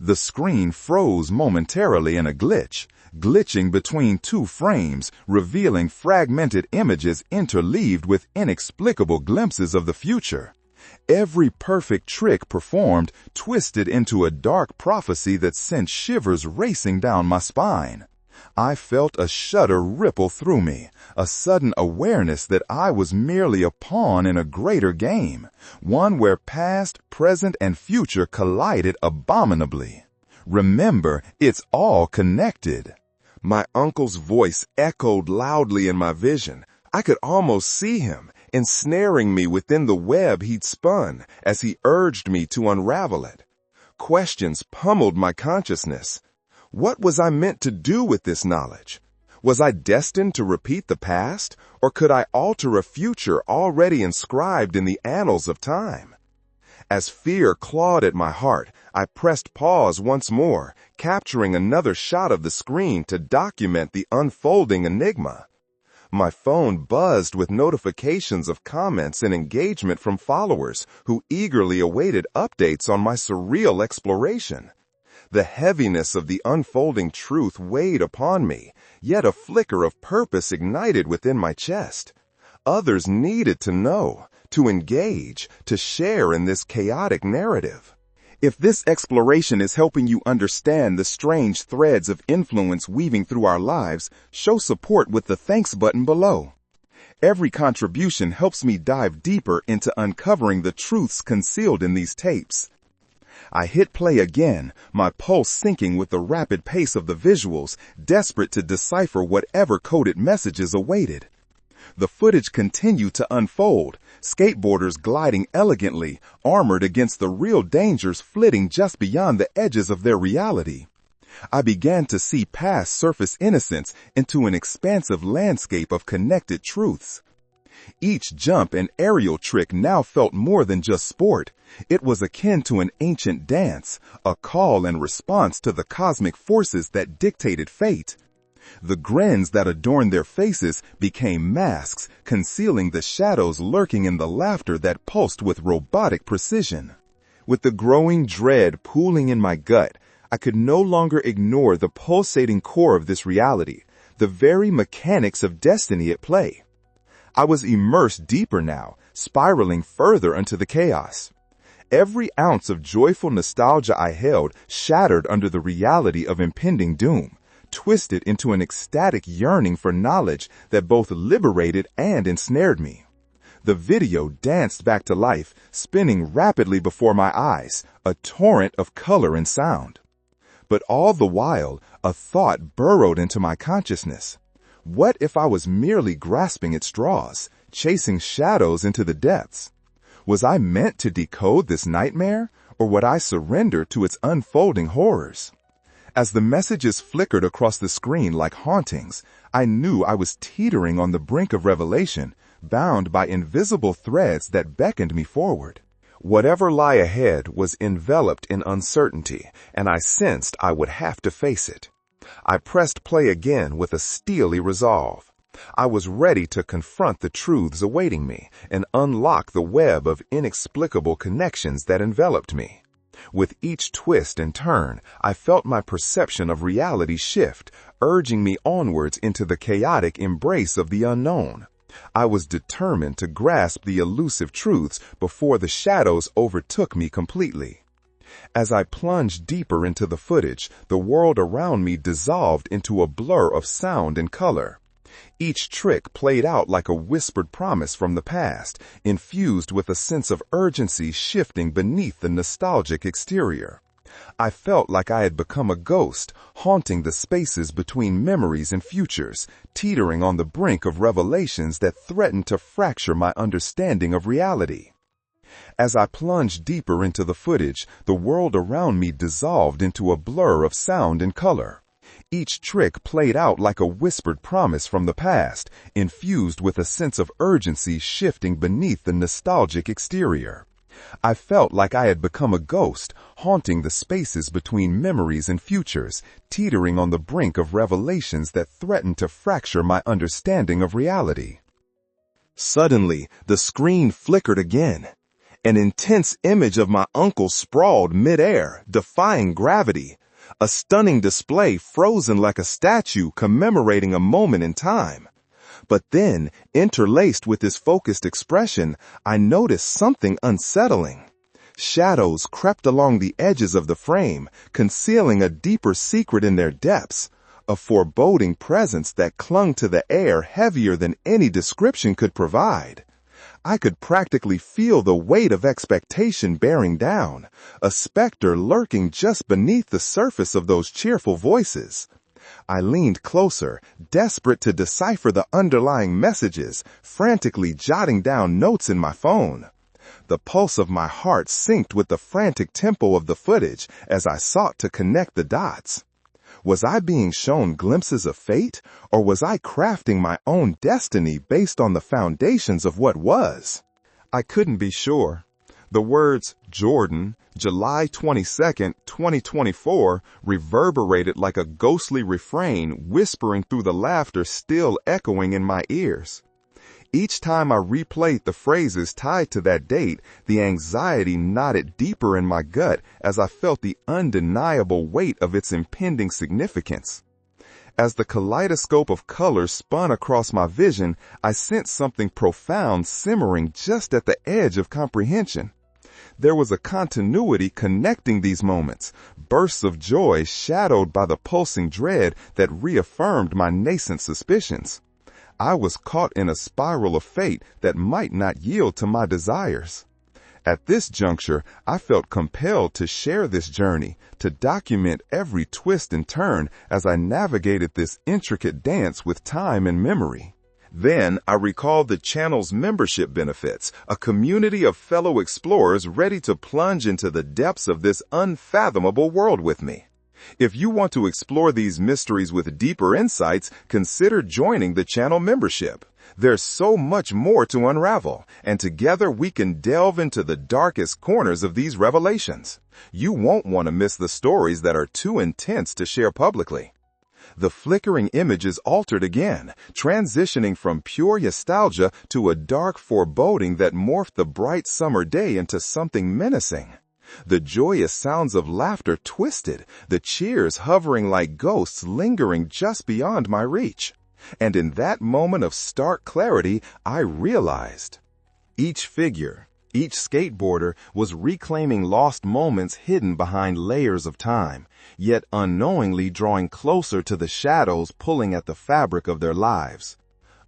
The screen froze momentarily in a glitch, glitching between two frames, revealing fragmented images interleaved with inexplicable glimpses of the future. Every perfect trick performed twisted into a dark prophecy that sent shivers racing down my spine. I felt a shudder ripple through me, a sudden awareness that I was merely a pawn in a greater game, one where past, present, and future collided abominably. Remember, it's all connected. My uncle's voice echoed loudly in my vision. I could almost see him, ensnaring me within the web he'd spun as he urged me to unravel it. Questions pummeled my consciousness. What was I meant to do with this knowledge? Was I destined to repeat the past, or could I alter a future already inscribed in the annals of time? As fear clawed at my heart, I pressed pause once more, capturing another shot of the screen to document the unfolding enigma. My phone buzzed with notifications of comments and engagement from followers who eagerly awaited updates on my surreal exploration. The heaviness of the unfolding truth weighed upon me, yet a flicker of purpose ignited within my chest. Others needed to know, to engage, to share in this chaotic narrative. If this exploration is helping you understand the strange threads of influence weaving through our lives, show support with the thanks button below. Every contribution helps me dive deeper into uncovering the truths concealed in these tapes. I hit play again, my pulse syncing with the rapid pace of the visuals, desperate to decipher whatever coded messages awaited. The footage continued to unfold, skateboarders gliding elegantly, armored against the real dangers flitting just beyond the edges of their reality. I began to see past surface innocence into an expansive landscape of connected truths. Each jump and aerial trick now felt more than just sport. It was akin to an ancient dance, a call and response to the cosmic forces that dictated fate. The grins that adorned their faces became masks, concealing the shadows lurking in the laughter that pulsed with robotic precision. With the growing dread pooling in my gut, I could no longer ignore the pulsating core of this reality, the very mechanics of destiny at play. I was immersed deeper now, spiraling further into the chaos. Every ounce of joyful nostalgia I held shattered under the reality of impending doom, twisted into an ecstatic yearning for knowledge that both liberated and ensnared me. The video danced back to life, spinning rapidly before my eyes, a torrent of color and sound. But all the while, a thought burrowed into my consciousness. What if I was merely grasping at straws, chasing shadows into the depths? Was I meant to decode this nightmare, or would I surrender to its unfolding horrors? As the messages flickered across the screen like hauntings, I knew I was teetering on the brink of revelation, bound by invisible threads that beckoned me forward. Whatever lay ahead was enveloped in uncertainty, and I sensed I would have to face it. I pressed play again with a steely resolve. I was ready to confront the truths awaiting me and unlock the web of inexplicable connections that enveloped me. With each twist and turn, I felt my perception of reality shift, urging me onwards into the chaotic embrace of the unknown. I was determined to grasp the elusive truths before the shadows overtook me completely. As I plunged deeper into the footage, the world around me dissolved into a blur of sound and color. Each trick played out like a whispered promise from the past, infused with a sense of urgency shifting beneath the nostalgic exterior. I felt like I had become a ghost, haunting the spaces between memories and futures, teetering on the brink of revelations that threatened to fracture my understanding of reality. As I plunged deeper into the footage, the world around me dissolved into a blur of sound and color. Each trick played out like a whispered promise from the past, infused with a sense of urgency shifting beneath the nostalgic exterior. I felt like I had become a ghost, haunting the spaces between memories and futures, teetering on the brink of revelations that threatened to fracture my understanding of reality. Suddenly, the screen flickered again. An intense image of my uncle sprawled midair, defying gravity. A stunning display frozen like a statue commemorating a moment in time. But then, interlaced with his focused expression, I noticed something unsettling. Shadows crept along the edges of the frame, concealing a deeper secret in their depths, a foreboding presence that clung to the air heavier than any description could provide. I could practically feel the weight of expectation bearing down, a specter lurking just beneath the surface of those cheerful voices. I leaned closer, desperate to decipher the underlying messages, frantically jotting down notes in my phone. The pulse of my heart synced with the frantic tempo of the footage as I sought to connect the dots. Was I being shown glimpses of fate, or was I crafting my own destiny based on the foundations of what was? I couldn't be sure. The words, Jordan, July 22nd, 2024, reverberated like a ghostly refrain whispering through the laughter still echoing in my ears. Each time I replayed the phrases tied to that date, the anxiety knotted deeper in my gut as I felt the undeniable weight of its impending significance. As the kaleidoscope of colors spun across my vision, I sensed something profound simmering just at the edge of comprehension. There was a continuity connecting these moments, bursts of joy shadowed by the pulsing dread that reaffirmed my nascent suspicions. I was caught in a spiral of fate that might not yield to my desires. At this juncture, I felt compelled to share this journey, to document every twist and turn as I navigated this intricate dance with time and memory. Then I recalled the channel's membership benefits, a community of fellow explorers ready to plunge into the depths of this unfathomable world with me. If you want to explore these mysteries with deeper insights, consider joining the channel membership. There's so much more to unravel, and together we can delve into the darkest corners of these revelations. You won't want to miss the stories that are too intense to share publicly. The flickering images altered again, transitioning from pure nostalgia to a dark foreboding that morphed the bright summer day into something menacing. The joyous sounds of laughter twisted, the cheers hovering like ghosts lingering just beyond my reach. And in that moment of stark clarity, I realized each figure, each skateboarder was reclaiming lost moments hidden behind layers of time, yet unknowingly drawing closer to the shadows pulling at the fabric of their lives.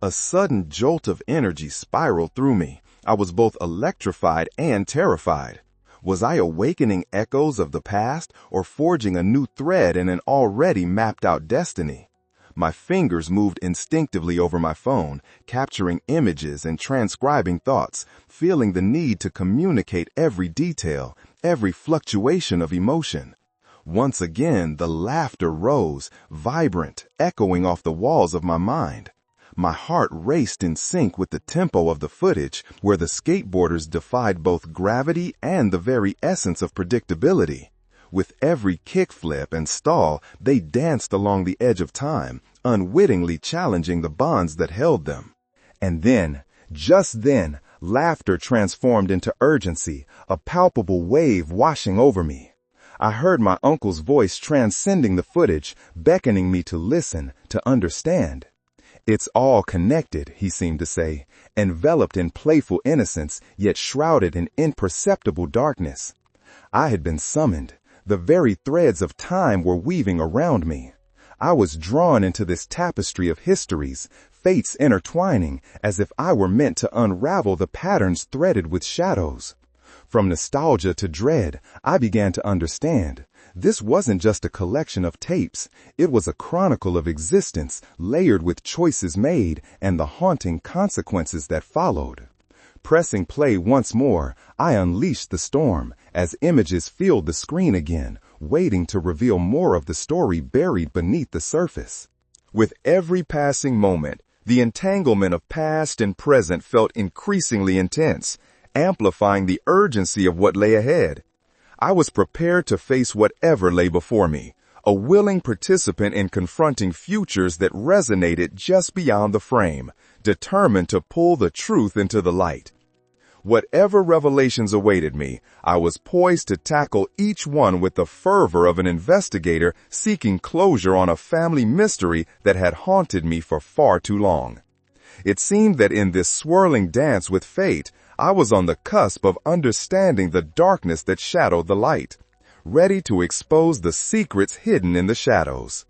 A sudden jolt of energy spiraled through me. I was both electrified and terrified. Was I awakening echoes of the past or forging a new thread in an already mapped-out destiny? My fingers moved instinctively over my phone, capturing images and transcribing thoughts, feeling the need to communicate every detail, every fluctuation of emotion. Once again, the laughter rose, vibrant, echoing off the walls of my mind. My heart raced in sync with the tempo of the footage, where the skateboarders defied both gravity and the very essence of predictability. With every kickflip and stall, they danced along the edge of time, unwittingly challenging the bonds that held them. And then, just then, laughter transformed into urgency, a palpable wave washing over me. I heard my uncle's voice transcending the footage, beckoning me to listen, to understand. "It's all connected," he seemed to say, enveloped in playful innocence, yet shrouded in imperceptible darkness. I had been summoned. The very threads of time were weaving around me. I was drawn into this tapestry of histories, fates intertwining, as if I were meant to unravel the patterns threaded with shadows. From nostalgia to dread, I began to understand. This wasn't just a collection of tapes. It was a chronicle of existence, layered with choices made and the haunting consequences that followed. Pressing play once more, I unleashed the storm as images filled the screen again, waiting to reveal more of the story buried beneath the surface. With every passing moment, the entanglement of past and present felt increasingly intense, amplifying the urgency of what lay ahead. I was prepared to face whatever lay before me, a willing participant in confronting futures that resonated just beyond the frame, determined to pull the truth into the light. Whatever revelations awaited me, I was poised to tackle each one with the fervor of an investigator seeking closure on a family mystery that had haunted me for far too long. It seemed that in this swirling dance with fate, I was on the cusp of understanding the darkness that shadowed the light, ready to expose the secrets hidden in the shadows.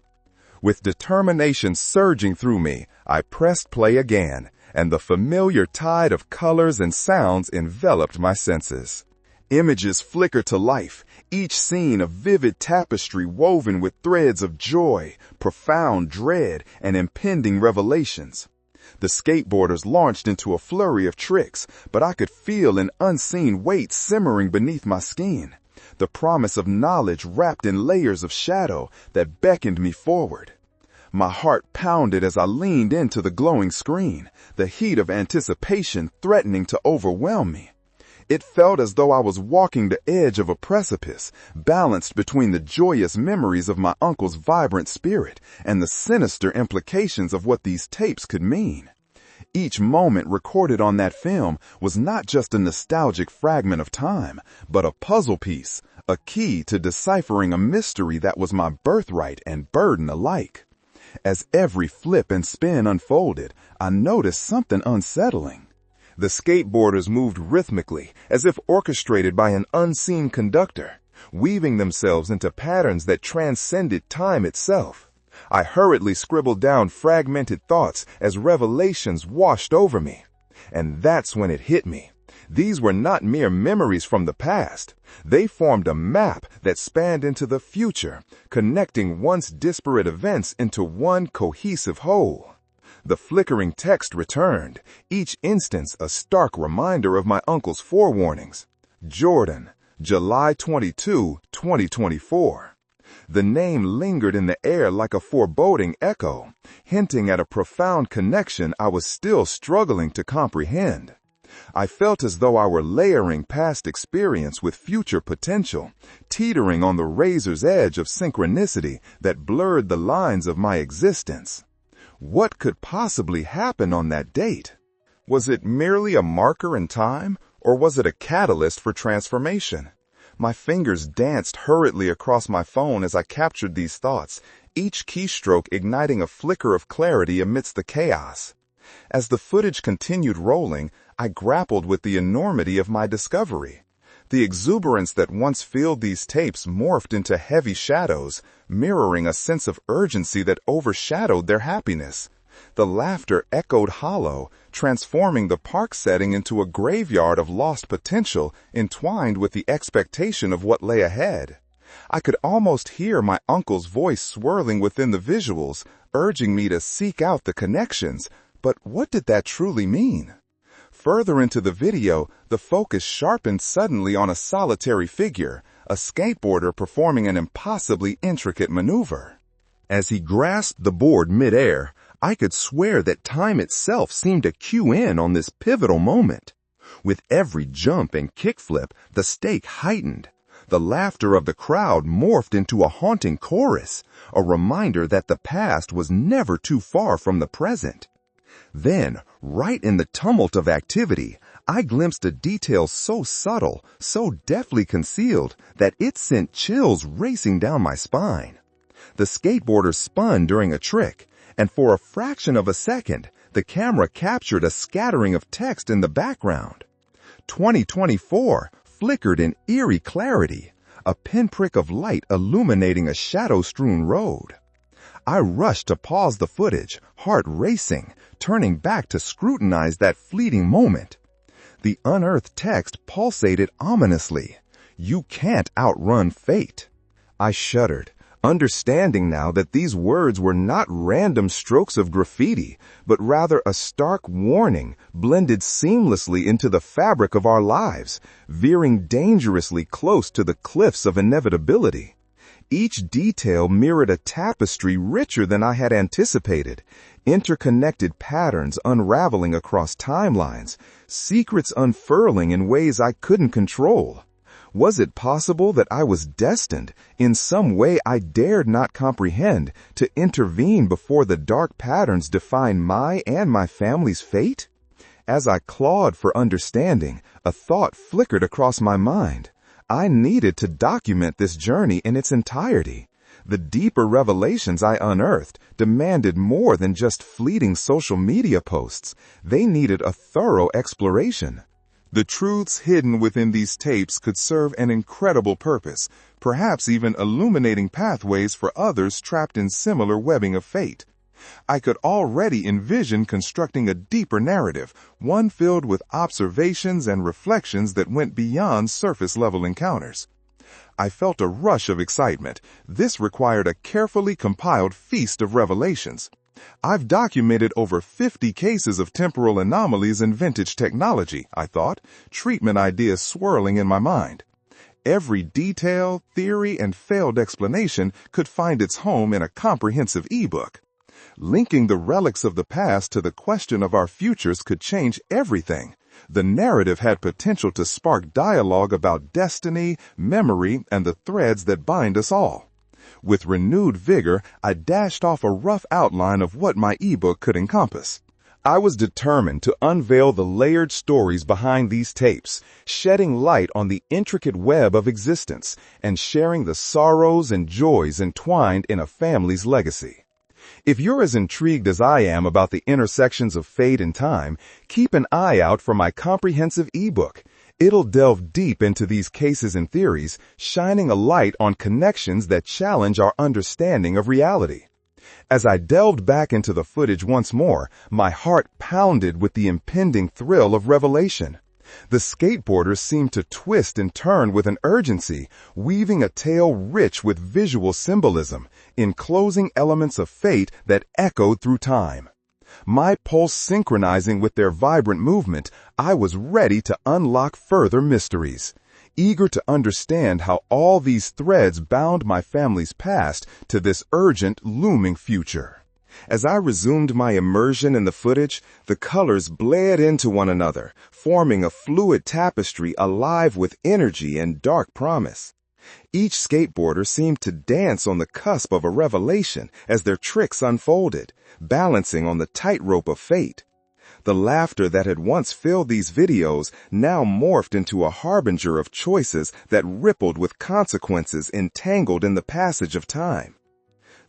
With determination surging through me, I pressed play again, and the familiar tide of colors and sounds enveloped my senses. Images flickered to life, each scene a vivid tapestry woven with threads of joy, profound dread, and impending revelations. The skateboarders launched into a flurry of tricks, but I could feel an unseen weight simmering beneath my skin, the promise of knowledge wrapped in layers of shadow that beckoned me forward. My heart pounded as I leaned into the glowing screen, the heat of anticipation threatening to overwhelm me. It felt as though I was walking the edge of a precipice, balanced between the joyous memories of my uncle's vibrant spirit and the sinister implications of what these tapes could mean. Each moment recorded on that film was not just a nostalgic fragment of time, but a puzzle piece, a key to deciphering a mystery that was my birthright and burden alike. As every flip and spin unfolded, I noticed something unsettling. The skateboarders moved rhythmically, as if orchestrated by an unseen conductor, weaving themselves into patterns that transcended time itself. I hurriedly scribbled down fragmented thoughts as revelations washed over me. And that's when it hit me. These were not mere memories from the past. They formed a map that spanned into the future, connecting once disparate events into one cohesive whole. The flickering text returned, each instance a stark reminder of my uncle's forewarnings. Jordan, July 22, 2024. The name lingered in the air like a foreboding echo, hinting at a profound connection I was still struggling to comprehend. I felt as though I were layering past experience with future potential, teetering on the razor's edge of synchronicity that blurred the lines of my existence. What could possibly happen on that date? Was it merely a marker in time, or was it a catalyst for transformation? My fingers danced hurriedly across my phone as I captured these thoughts, each keystroke igniting a flicker of clarity amidst the chaos. As the footage continued rolling, I grappled with the enormity of my discovery. The exuberance that once filled these tapes morphed into heavy shadows, mirroring a sense of urgency that overshadowed their happiness. The laughter echoed hollow, transforming the park setting into a graveyard of lost potential entwined with the expectation of what lay ahead. I could almost hear my uncle's voice swirling within the visuals, urging me to seek out the connections. But what did that truly mean? Further into the video, the focus sharpened suddenly on a solitary figure, a skateboarder performing an impossibly intricate maneuver. As he grasped the board midair, I could swear that time itself seemed to cue in on this pivotal moment. With every jump and kickflip, the stake heightened. The laughter of the crowd morphed into a haunting chorus, a reminder that the past was never too far from the present. Then, right in the tumult of activity, I glimpsed a detail so subtle, so deftly concealed, that it sent chills racing down my spine. The skateboarder spun during a trick, and for a fraction of a second, the camera captured a scattering of text in the background. 2024 flickered in eerie clarity, a pinprick of light illuminating a shadow-strewn road. I rushed to pause the footage, heart racing, turning back to scrutinize that fleeting moment. The unearthed text pulsated ominously. "You can't outrun fate." I shuddered, understanding now that these words were not random strokes of graffiti, but rather a stark warning blended seamlessly into the fabric of our lives, veering dangerously close to the cliffs of inevitability. Each detail mirrored a tapestry richer than I had anticipated, interconnected patterns unraveling across timelines, secrets unfurling in ways I couldn't control. Was it possible that I was destined, in some way I dared not comprehend, to intervene before the dark patterns defined my and my family's fate? As I clawed for understanding, a thought flickered across my mind. I needed to document this journey in its entirety. The deeper revelations I unearthed demanded more than just fleeting social media posts. They needed a thorough exploration. The truths hidden within these tapes could serve an incredible purpose, perhaps even illuminating pathways for others trapped in similar webbing of fate. I could already envision constructing a deeper narrative, one filled with observations and reflections that went beyond surface-level encounters. I felt a rush of excitement. This required a carefully compiled feast of revelations. I've documented over 50 cases of temporal anomalies and vintage technology, I thought, treatment ideas swirling in my mind. Every detail, theory, and failed explanation could find its home in a comprehensive ebook. Linking the relics of the past to the question of our futures could change everything. The narrative had potential to spark dialogue about destiny, memory, and the threads that bind us all. With renewed vigor, I dashed off a rough outline of what my ebook could encompass. I was determined to unveil the layered stories behind these tapes, shedding light on the intricate web of existence and sharing the sorrows and joys entwined in a family's legacy. If you're as intrigued as I am about the intersections of fate and time, keep an eye out for my comprehensive ebook. It'll delve deep into these cases and theories, shining a light on connections that challenge our understanding of reality. As I delved back into the footage once more, my heart pounded with the impending thrill of revelation. The skateboarders seemed to twist and turn with an urgency, weaving a tale rich with visual symbolism, enclosing elements of fate that echoed through time. My pulse synchronizing with their vibrant movement, I was ready to unlock further mysteries, eager to understand how all these threads bound my family's past to this urgent, looming future. As I resumed my immersion in the footage, the colors bled into one another, forming a fluid tapestry alive with energy and dark promise. Each skateboarder seemed to dance on the cusp of a revelation as their tricks unfolded, balancing on the tightrope of fate. The laughter that had once filled these videos now morphed into a harbinger of choices that rippled with consequences entangled in the passage of time.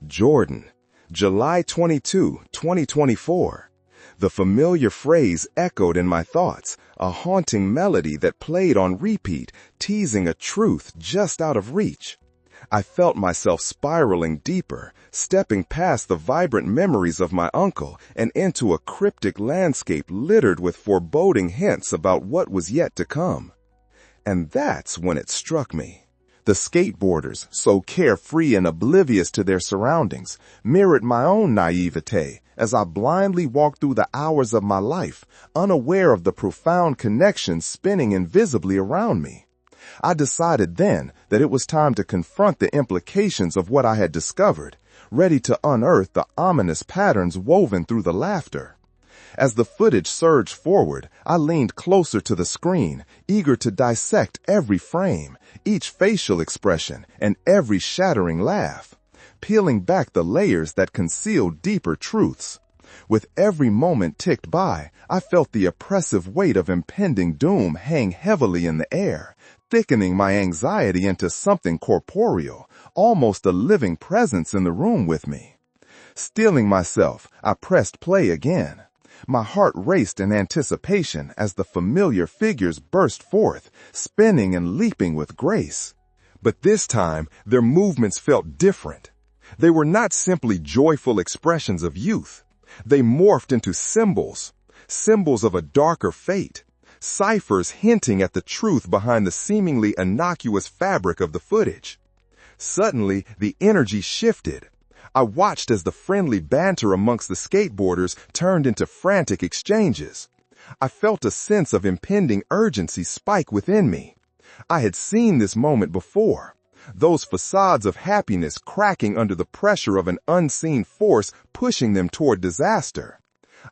Jordan, July 22, 2024. The familiar phrase echoed in my thoughts, a haunting melody that played on repeat, teasing a truth just out of reach. I felt myself spiraling deeper, stepping past the vibrant memories of my uncle and into a cryptic landscape littered with foreboding hints about what was yet to come. And that's when it struck me. The skateboarders, so carefree and oblivious to their surroundings, mirrored my own naivete as I blindly walked through the hours of my life, unaware of the profound connections spinning invisibly around me. I decided then that it was time to confront the implications of what I had discovered, ready to unearth the ominous patterns woven through the laughter. As the footage surged forward, I leaned closer to the screen, eager to dissect every frame, each facial expression, and every shattering laugh, peeling back the layers that concealed deeper truths. With every moment ticked by, I felt the oppressive weight of impending doom hang heavily in the air, thickening my anxiety into something corporeal, almost a living presence in the room with me. Steeling myself, I pressed play again. My heart raced in anticipation as the familiar figures burst forth, spinning and leaping with grace. But this time, their movements felt different. They were not simply joyful expressions of youth. They morphed into symbols of a darker fate, ciphers hinting at the truth behind the seemingly innocuous fabric of the footage. Suddenly, the energy shifted. I watched as the friendly banter amongst the skateboarders turned into frantic exchanges. I felt a sense of impending urgency spike within me. I had seen this moment before. Those facades of happiness cracking under the pressure of an unseen force pushing them toward disaster.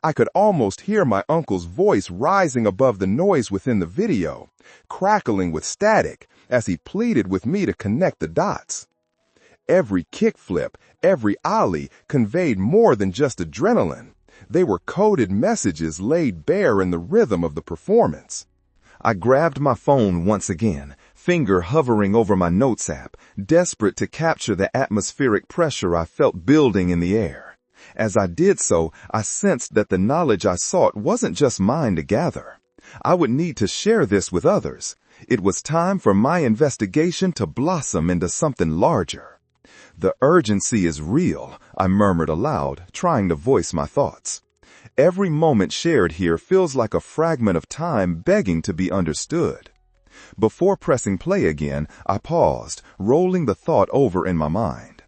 I could almost hear my uncle's voice rising above the noise within the video, crackling with static as he pleaded with me to connect the dots. Every kickflip, every ollie conveyed more than just adrenaline. They were coded messages laid bare in the rhythm of the performance. I grabbed my phone once again, finger hovering over my notes app, desperate to capture the atmospheric pressure I felt building in the air. As I did so, I sensed that the knowledge I sought wasn't just mine to gather. I would need to share this with others. It was time for my investigation to blossom into something larger. The urgency is real, I murmured aloud, trying to voice my thoughts. Every moment shared here feels like a fragment of time begging to be understood. Before pressing play again, I paused, rolling the thought over in my mind.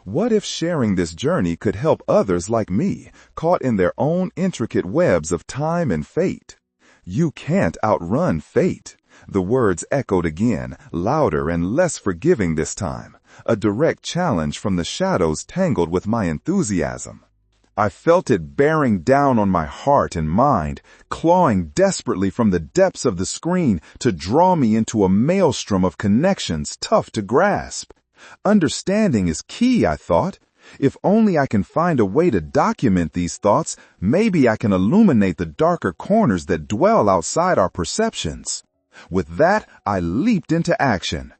What if sharing this journey could help others like me, caught in their own intricate webs of time and fate? You can't outrun fate. The words echoed again, louder and less forgiving this time, a direct challenge from the shadows tangled with my enthusiasm. I felt it bearing down on my heart and mind, clawing desperately from the depths of the screen to draw me into a maelstrom of connections tough to grasp. Understanding is key, I thought. If only I can find a way to document these thoughts, maybe I can illuminate the darker corners that dwell outside our perceptions. With that, I leaped into action.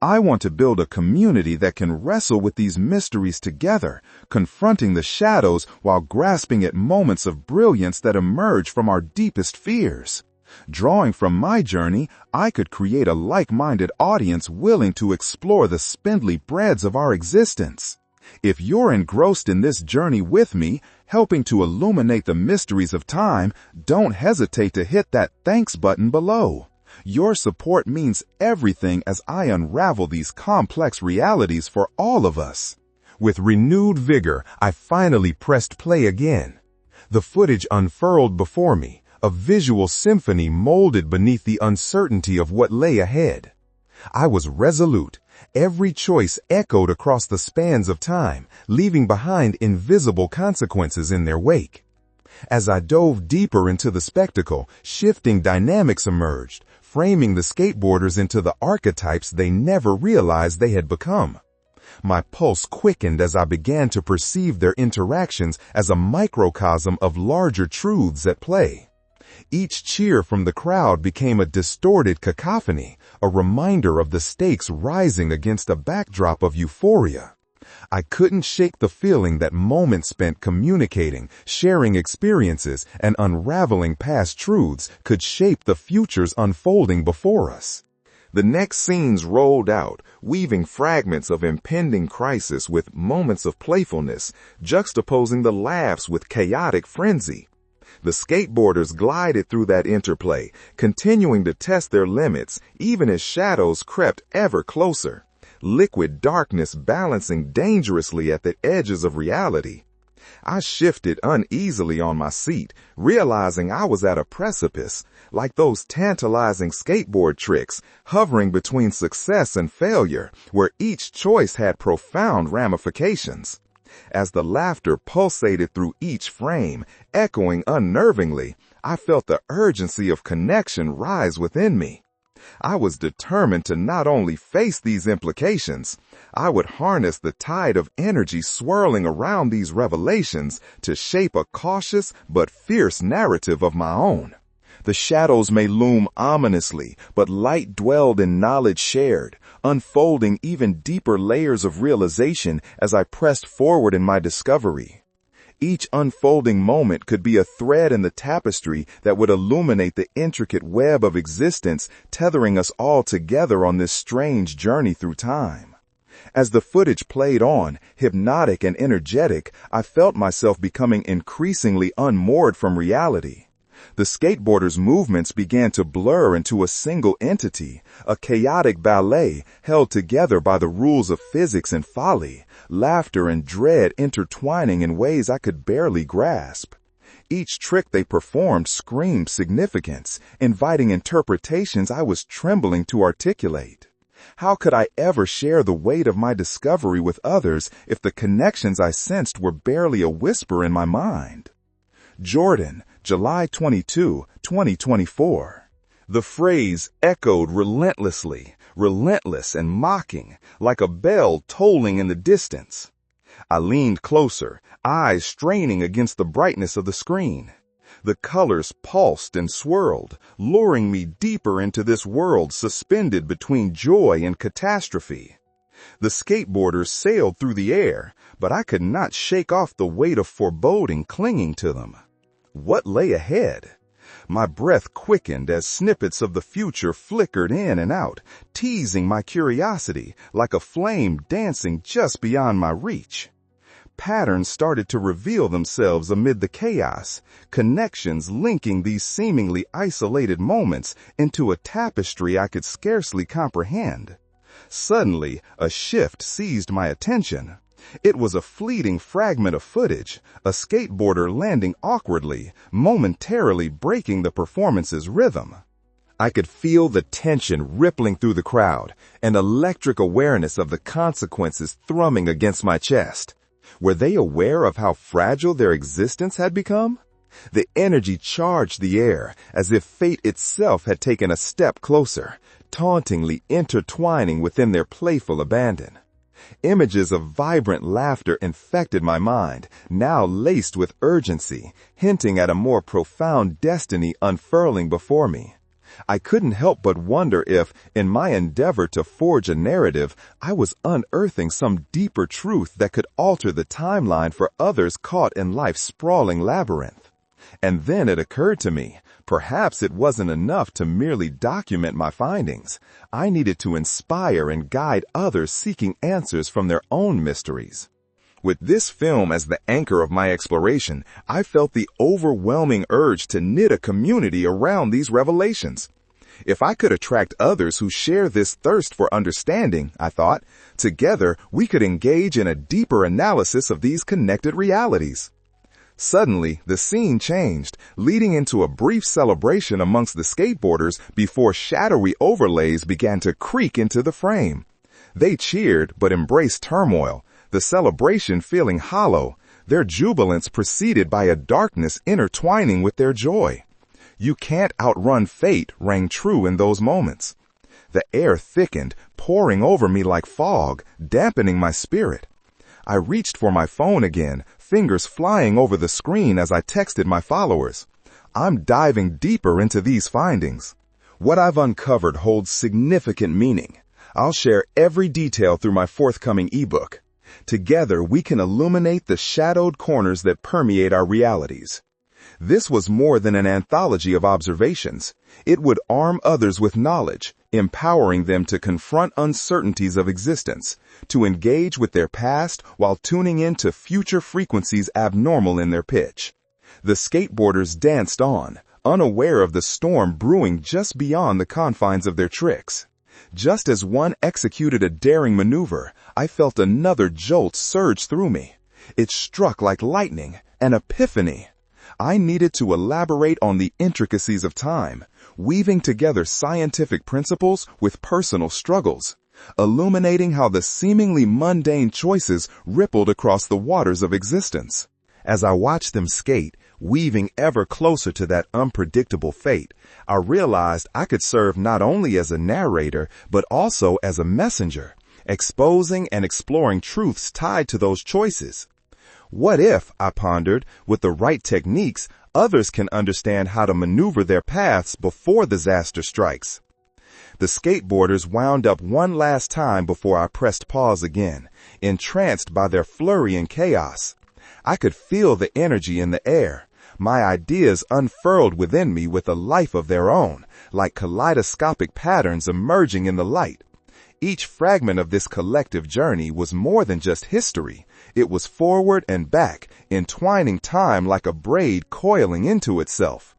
I want to build a community that can wrestle with these mysteries together, confronting the shadows while grasping at moments of brilliance that emerge from our deepest fears. Drawing from my journey, I could create a like-minded audience willing to explore the spindly threads of our existence. If you're engrossed in this journey with me, helping to illuminate the mysteries of time, don't hesitate to hit that thanks button below. Your support means everything as I unravel these complex realities for all of us. With renewed vigor, I finally pressed play again. The footage unfurled before me, a visual symphony molded beneath the uncertainty of what lay ahead. I was resolute. Every choice echoed across the spans of time, leaving behind invisible consequences in their wake. As I dove deeper into the spectacle, shifting dynamics emerged, framing the skateboarders into the archetypes they never realized they had become. My pulse quickened as I began to perceive their interactions as a microcosm of larger truths at play. Each cheer from the crowd became a distorted cacophony, a reminder of the stakes rising against a backdrop of euphoria. I couldn't shake the feeling that moments spent communicating, sharing experiences, and unraveling past truths could shape the futures unfolding before us. The next scenes rolled out, weaving fragments of impending crisis with moments of playfulness, juxtaposing the laughs with chaotic frenzy. The skateboarders glided through that interplay, continuing to test their limits, even as shadows crept ever closer. Liquid darkness balancing dangerously at the edges of reality. I shifted uneasily on my seat, realizing I was at a precipice, like those tantalizing skateboard tricks, hovering between success and failure, where each choice had profound ramifications. As the laughter pulsated through each frame, echoing unnervingly, I felt the urgency of connection rise within me. I was determined to not only face these implications, I would harness the tide of energy swirling around these revelations to shape a cautious but fierce narrative of my own. The shadows may loom ominously, but light dwelled in knowledge shared, unfolding even deeper layers of realization as I pressed forward in my discovery. Each unfolding moment could be a thread in the tapestry that would illuminate the intricate web of existence, tethering us all together on this strange journey through time. As the footage played on, hypnotic and energetic, I felt myself becoming increasingly unmoored from reality. The skateboarder's movements began to blur into a single entity, a chaotic ballet held together by the rules of physics and folly, laughter and dread intertwining in ways I could barely grasp. Each trick they performed screamed significance, inviting interpretations I was trembling to articulate. How could I ever share the weight of my discovery with others if the connections I sensed were barely a whisper in my mind? Jordan, July 22, 2024. The phrase echoed relentlessly, relentless and mocking, like a bell tolling in the distance. I leaned closer, eyes straining against the brightness of the screen. The colors pulsed and swirled, luring me deeper into this world suspended between joy and catastrophe. The skateboarders sailed through the air, but I could not shake off the weight of foreboding clinging to them. What lay ahead? My breath quickened as snippets of the future flickered in and out, teasing my curiosity like a flame dancing just beyond my reach. Patterns started to reveal themselves amid the chaos, connections linking these seemingly isolated moments into a tapestry I could scarcely comprehend. Suddenly, a shift seized my attention. It was a fleeting fragment of footage, a skateboarder landing awkwardly, momentarily breaking the performance's rhythm. I could feel the tension rippling through the crowd, an electric awareness of the consequences thrumming against my chest. Were they aware of how fragile their existence had become? The energy charged the air, as if fate itself had taken a step closer, tauntingly intertwining within their playful abandon. Images of vibrant laughter infected my mind, now laced with urgency, hinting at a more profound destiny unfurling before me. I couldn't help but wonder if, in my endeavor to forge a narrative, I was unearthing some deeper truth that could alter the timeline for others caught in life's sprawling labyrinth. And then it occurred to me, perhaps it wasn't enough to merely document my findings. I needed to inspire and guide others seeking answers from their own mysteries. With this film as the anchor of my exploration, I felt the overwhelming urge to knit a community around these revelations. If I could attract others who share this thirst for understanding, I thought, together we could engage in a deeper analysis of these connected realities. Suddenly, the scene changed, leading into a brief celebration amongst the skateboarders before shadowy overlays began to creak into the frame. They cheered but embraced turmoil, the celebration feeling hollow, their jubilance preceded by a darkness intertwining with their joy. "You can't outrun fate" rang true in those moments. The air thickened, pouring over me like fog, dampening my spirit. I reached for my phone again, fingers flying over the screen as I texted my followers. I'm diving deeper into these findings. What I've uncovered holds significant meaning. I'll share every detail through my forthcoming ebook. Together, we can illuminate the shadowed corners that permeate our realities. This was more than an anthology of observations. It would arm others with knowledge, empowering them to confront uncertainties of existence, to engage with their past while tuning into future frequencies abnormal in their pitch. The skateboarders danced on, unaware of the storm brewing just beyond the confines of their tricks. Just as one executed a daring maneuver, I felt another jolt surge through me. It struck like lightning, an epiphany. I needed to elaborate on the intricacies of time, weaving together scientific principles with personal struggles. illuminating how the seemingly mundane choices rippled across the waters of existence. As I watched them skate, weaving ever closer to that unpredictable fate, I realized I could serve not only as a narrator, but also as a messenger, exposing and exploring truths tied to those choices. What if, I pondered, with the right techniques, others can understand how to maneuver their paths before disaster strikes? The skateboarders wound up one last time before I pressed pause again, entranced by their flurry and chaos. I could feel the energy in the air. My ideas unfurled within me with a life of their own, like kaleidoscopic patterns emerging in the light. Each fragment of this collective journey was more than just history. It was forward and back, entwining time like a braid coiling into itself.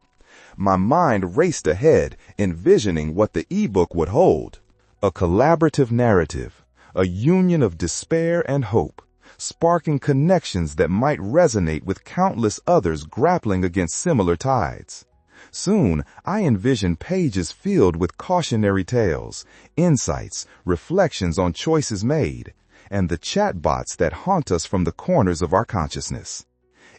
My mind raced ahead, envisioning what the ebook would hold. A collaborative narrative, a union of despair and hope, sparking connections that might resonate with countless others grappling against similar tides. Soon, I envisioned pages filled with cautionary tales, insights, reflections on choices made, and the chatbots that haunt us from the corners of our consciousness.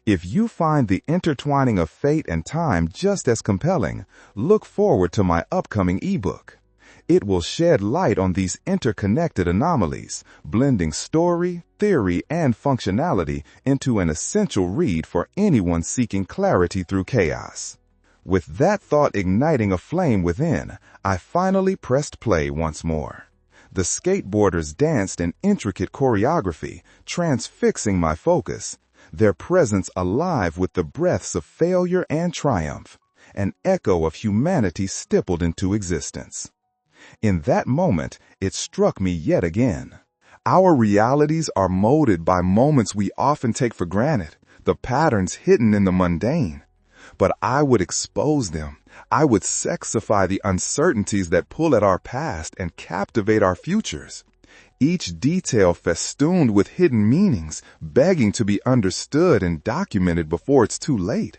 If you find the intertwining of fate and time just as compelling, look forward to my upcoming ebook. It will shed light on these interconnected anomalies, blending story, theory, and functionality into an essential read for anyone seeking clarity through chaos. With that thought igniting a flame within, I finally pressed play once more. The skateboarders danced in intricate choreography, transfixing my focus, their presence alive with the breaths of failure and triumph, an echo of humanity stippled into existence. In that moment, it struck me yet again. Our realities are molded by moments we often take for granted, the patterns hidden in the mundane. But I would expose them. I would sexify the uncertainties that pull at our past and captivate our futures. Each detail festooned with hidden meanings, begging to be understood and documented before it's too late.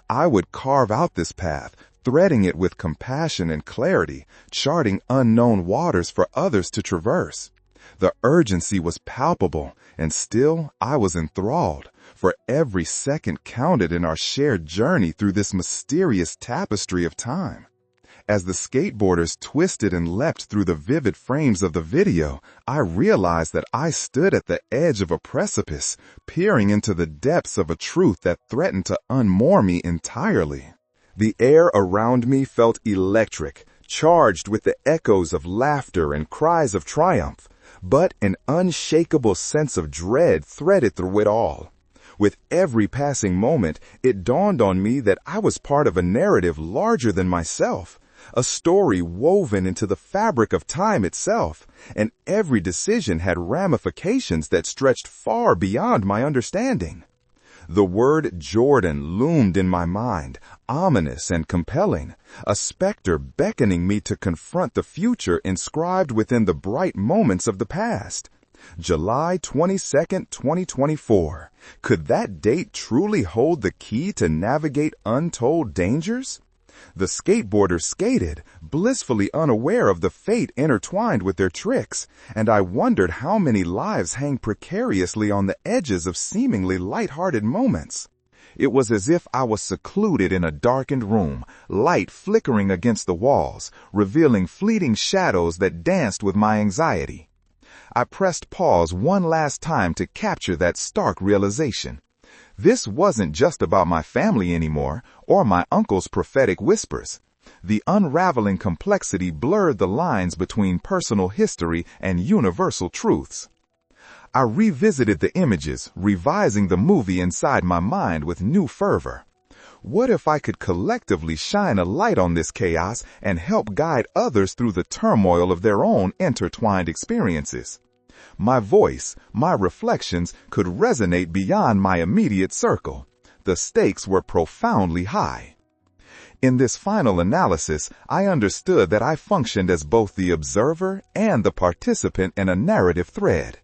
I would carve out this path, threading it with compassion and clarity, charting unknown waters for others to traverse. The urgency was palpable, and still I was enthralled, for every second counted in our shared journey through this mysterious tapestry of time. As the skateboarders twisted and leapt through the vivid frames of the video, I realized that I stood at the edge of a precipice, peering into the depths of a truth that threatened to unmoor me entirely. The air around me felt electric, charged with the echoes of laughter and cries of triumph, but an unshakable sense of dread threaded through it all. With every passing moment, it dawned on me that I was part of a narrative larger than myself, a story woven into the fabric of time itself, and every decision had ramifications that stretched far beyond my understanding. The word Jordan loomed in my mind, ominous and compelling, a specter beckoning me to confront the future inscribed within the bright moments of the past. July 22nd, 2024. Could that date truly hold the key to navigate untold dangers? The skateboarders skated, blissfully unaware of the fate intertwined with their tricks, and I wondered how many lives hang precariously on the edges of seemingly light-hearted moments. It was as if I was secluded in a darkened room, light flickering against the walls, revealing fleeting shadows that danced with my anxiety. I pressed pause one last time to capture that stark realization. This wasn't just about my family anymore, or my uncle's prophetic whispers. The unraveling complexity blurred the lines between personal history and universal truths. I revisited the images, revising the movie inside my mind with new fervor. What if I could collectively shine a light on this chaos and help guide others through the turmoil of their own intertwined experiences? My voice, my reflections could resonate beyond my immediate circle. The stakes were profoundly high. In this final analysis, I understood that I functioned as both the observer and the participant in a narrative thread,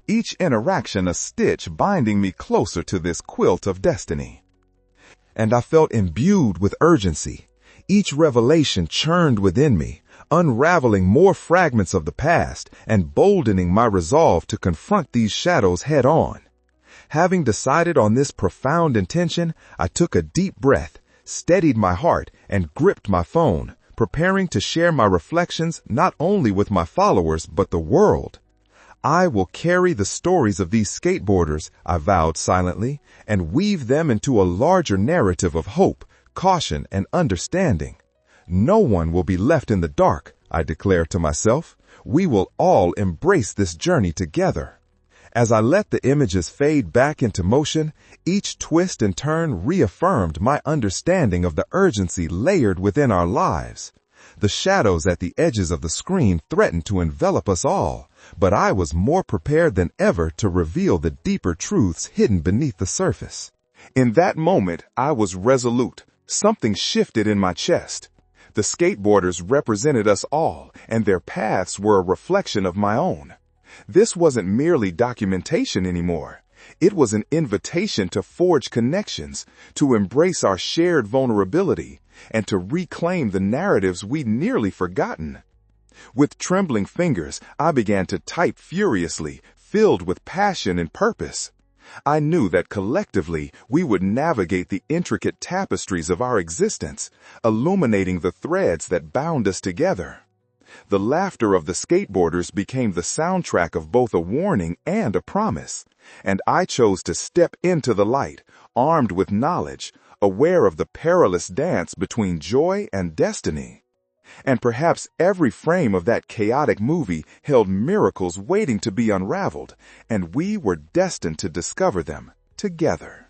each interaction a stitch binding me closer to this quilt of destiny. And I felt imbued with urgency. Each revelation churned within me, unraveling more fragments of the past and boldening my resolve to confront these shadows head-on. Having decided on this profound intention, I took a deep breath, steadied my heart, and gripped my phone, preparing to share my reflections not only with my followers but the world. I will carry the stories of these skateboarders, I vowed silently, and weave them into a larger narrative of hope, caution, and understanding. No one will be left in the dark, I declared to myself. We will all embrace this journey together. As I let the images fade back into motion, each twist and turn reaffirmed my understanding of the urgency layered within our lives. The shadows at the edges of the screen threatened to envelop us all, but I was more prepared than ever to reveal the deeper truths hidden beneath the surface. In that moment, I was resolute. Something shifted in my chest. The skateboarders represented us all, and their paths were a reflection of my own. This wasn't merely documentation anymore. It was an invitation to forge connections, to embrace our shared vulnerability, and to reclaim the narratives we'd nearly forgotten. With trembling fingers, I began to type furiously, filled with passion and purpose. I knew that collectively we would navigate the intricate tapestries of our existence, illuminating the threads that bound us together. The laughter of the skateboarders became the soundtrack of both a warning and a promise, and I chose to step into the light, armed with knowledge, aware of the perilous dance between joy and destiny. And perhaps every frame of that chaotic movie held miracles waiting to be unraveled, and we were destined to discover them together.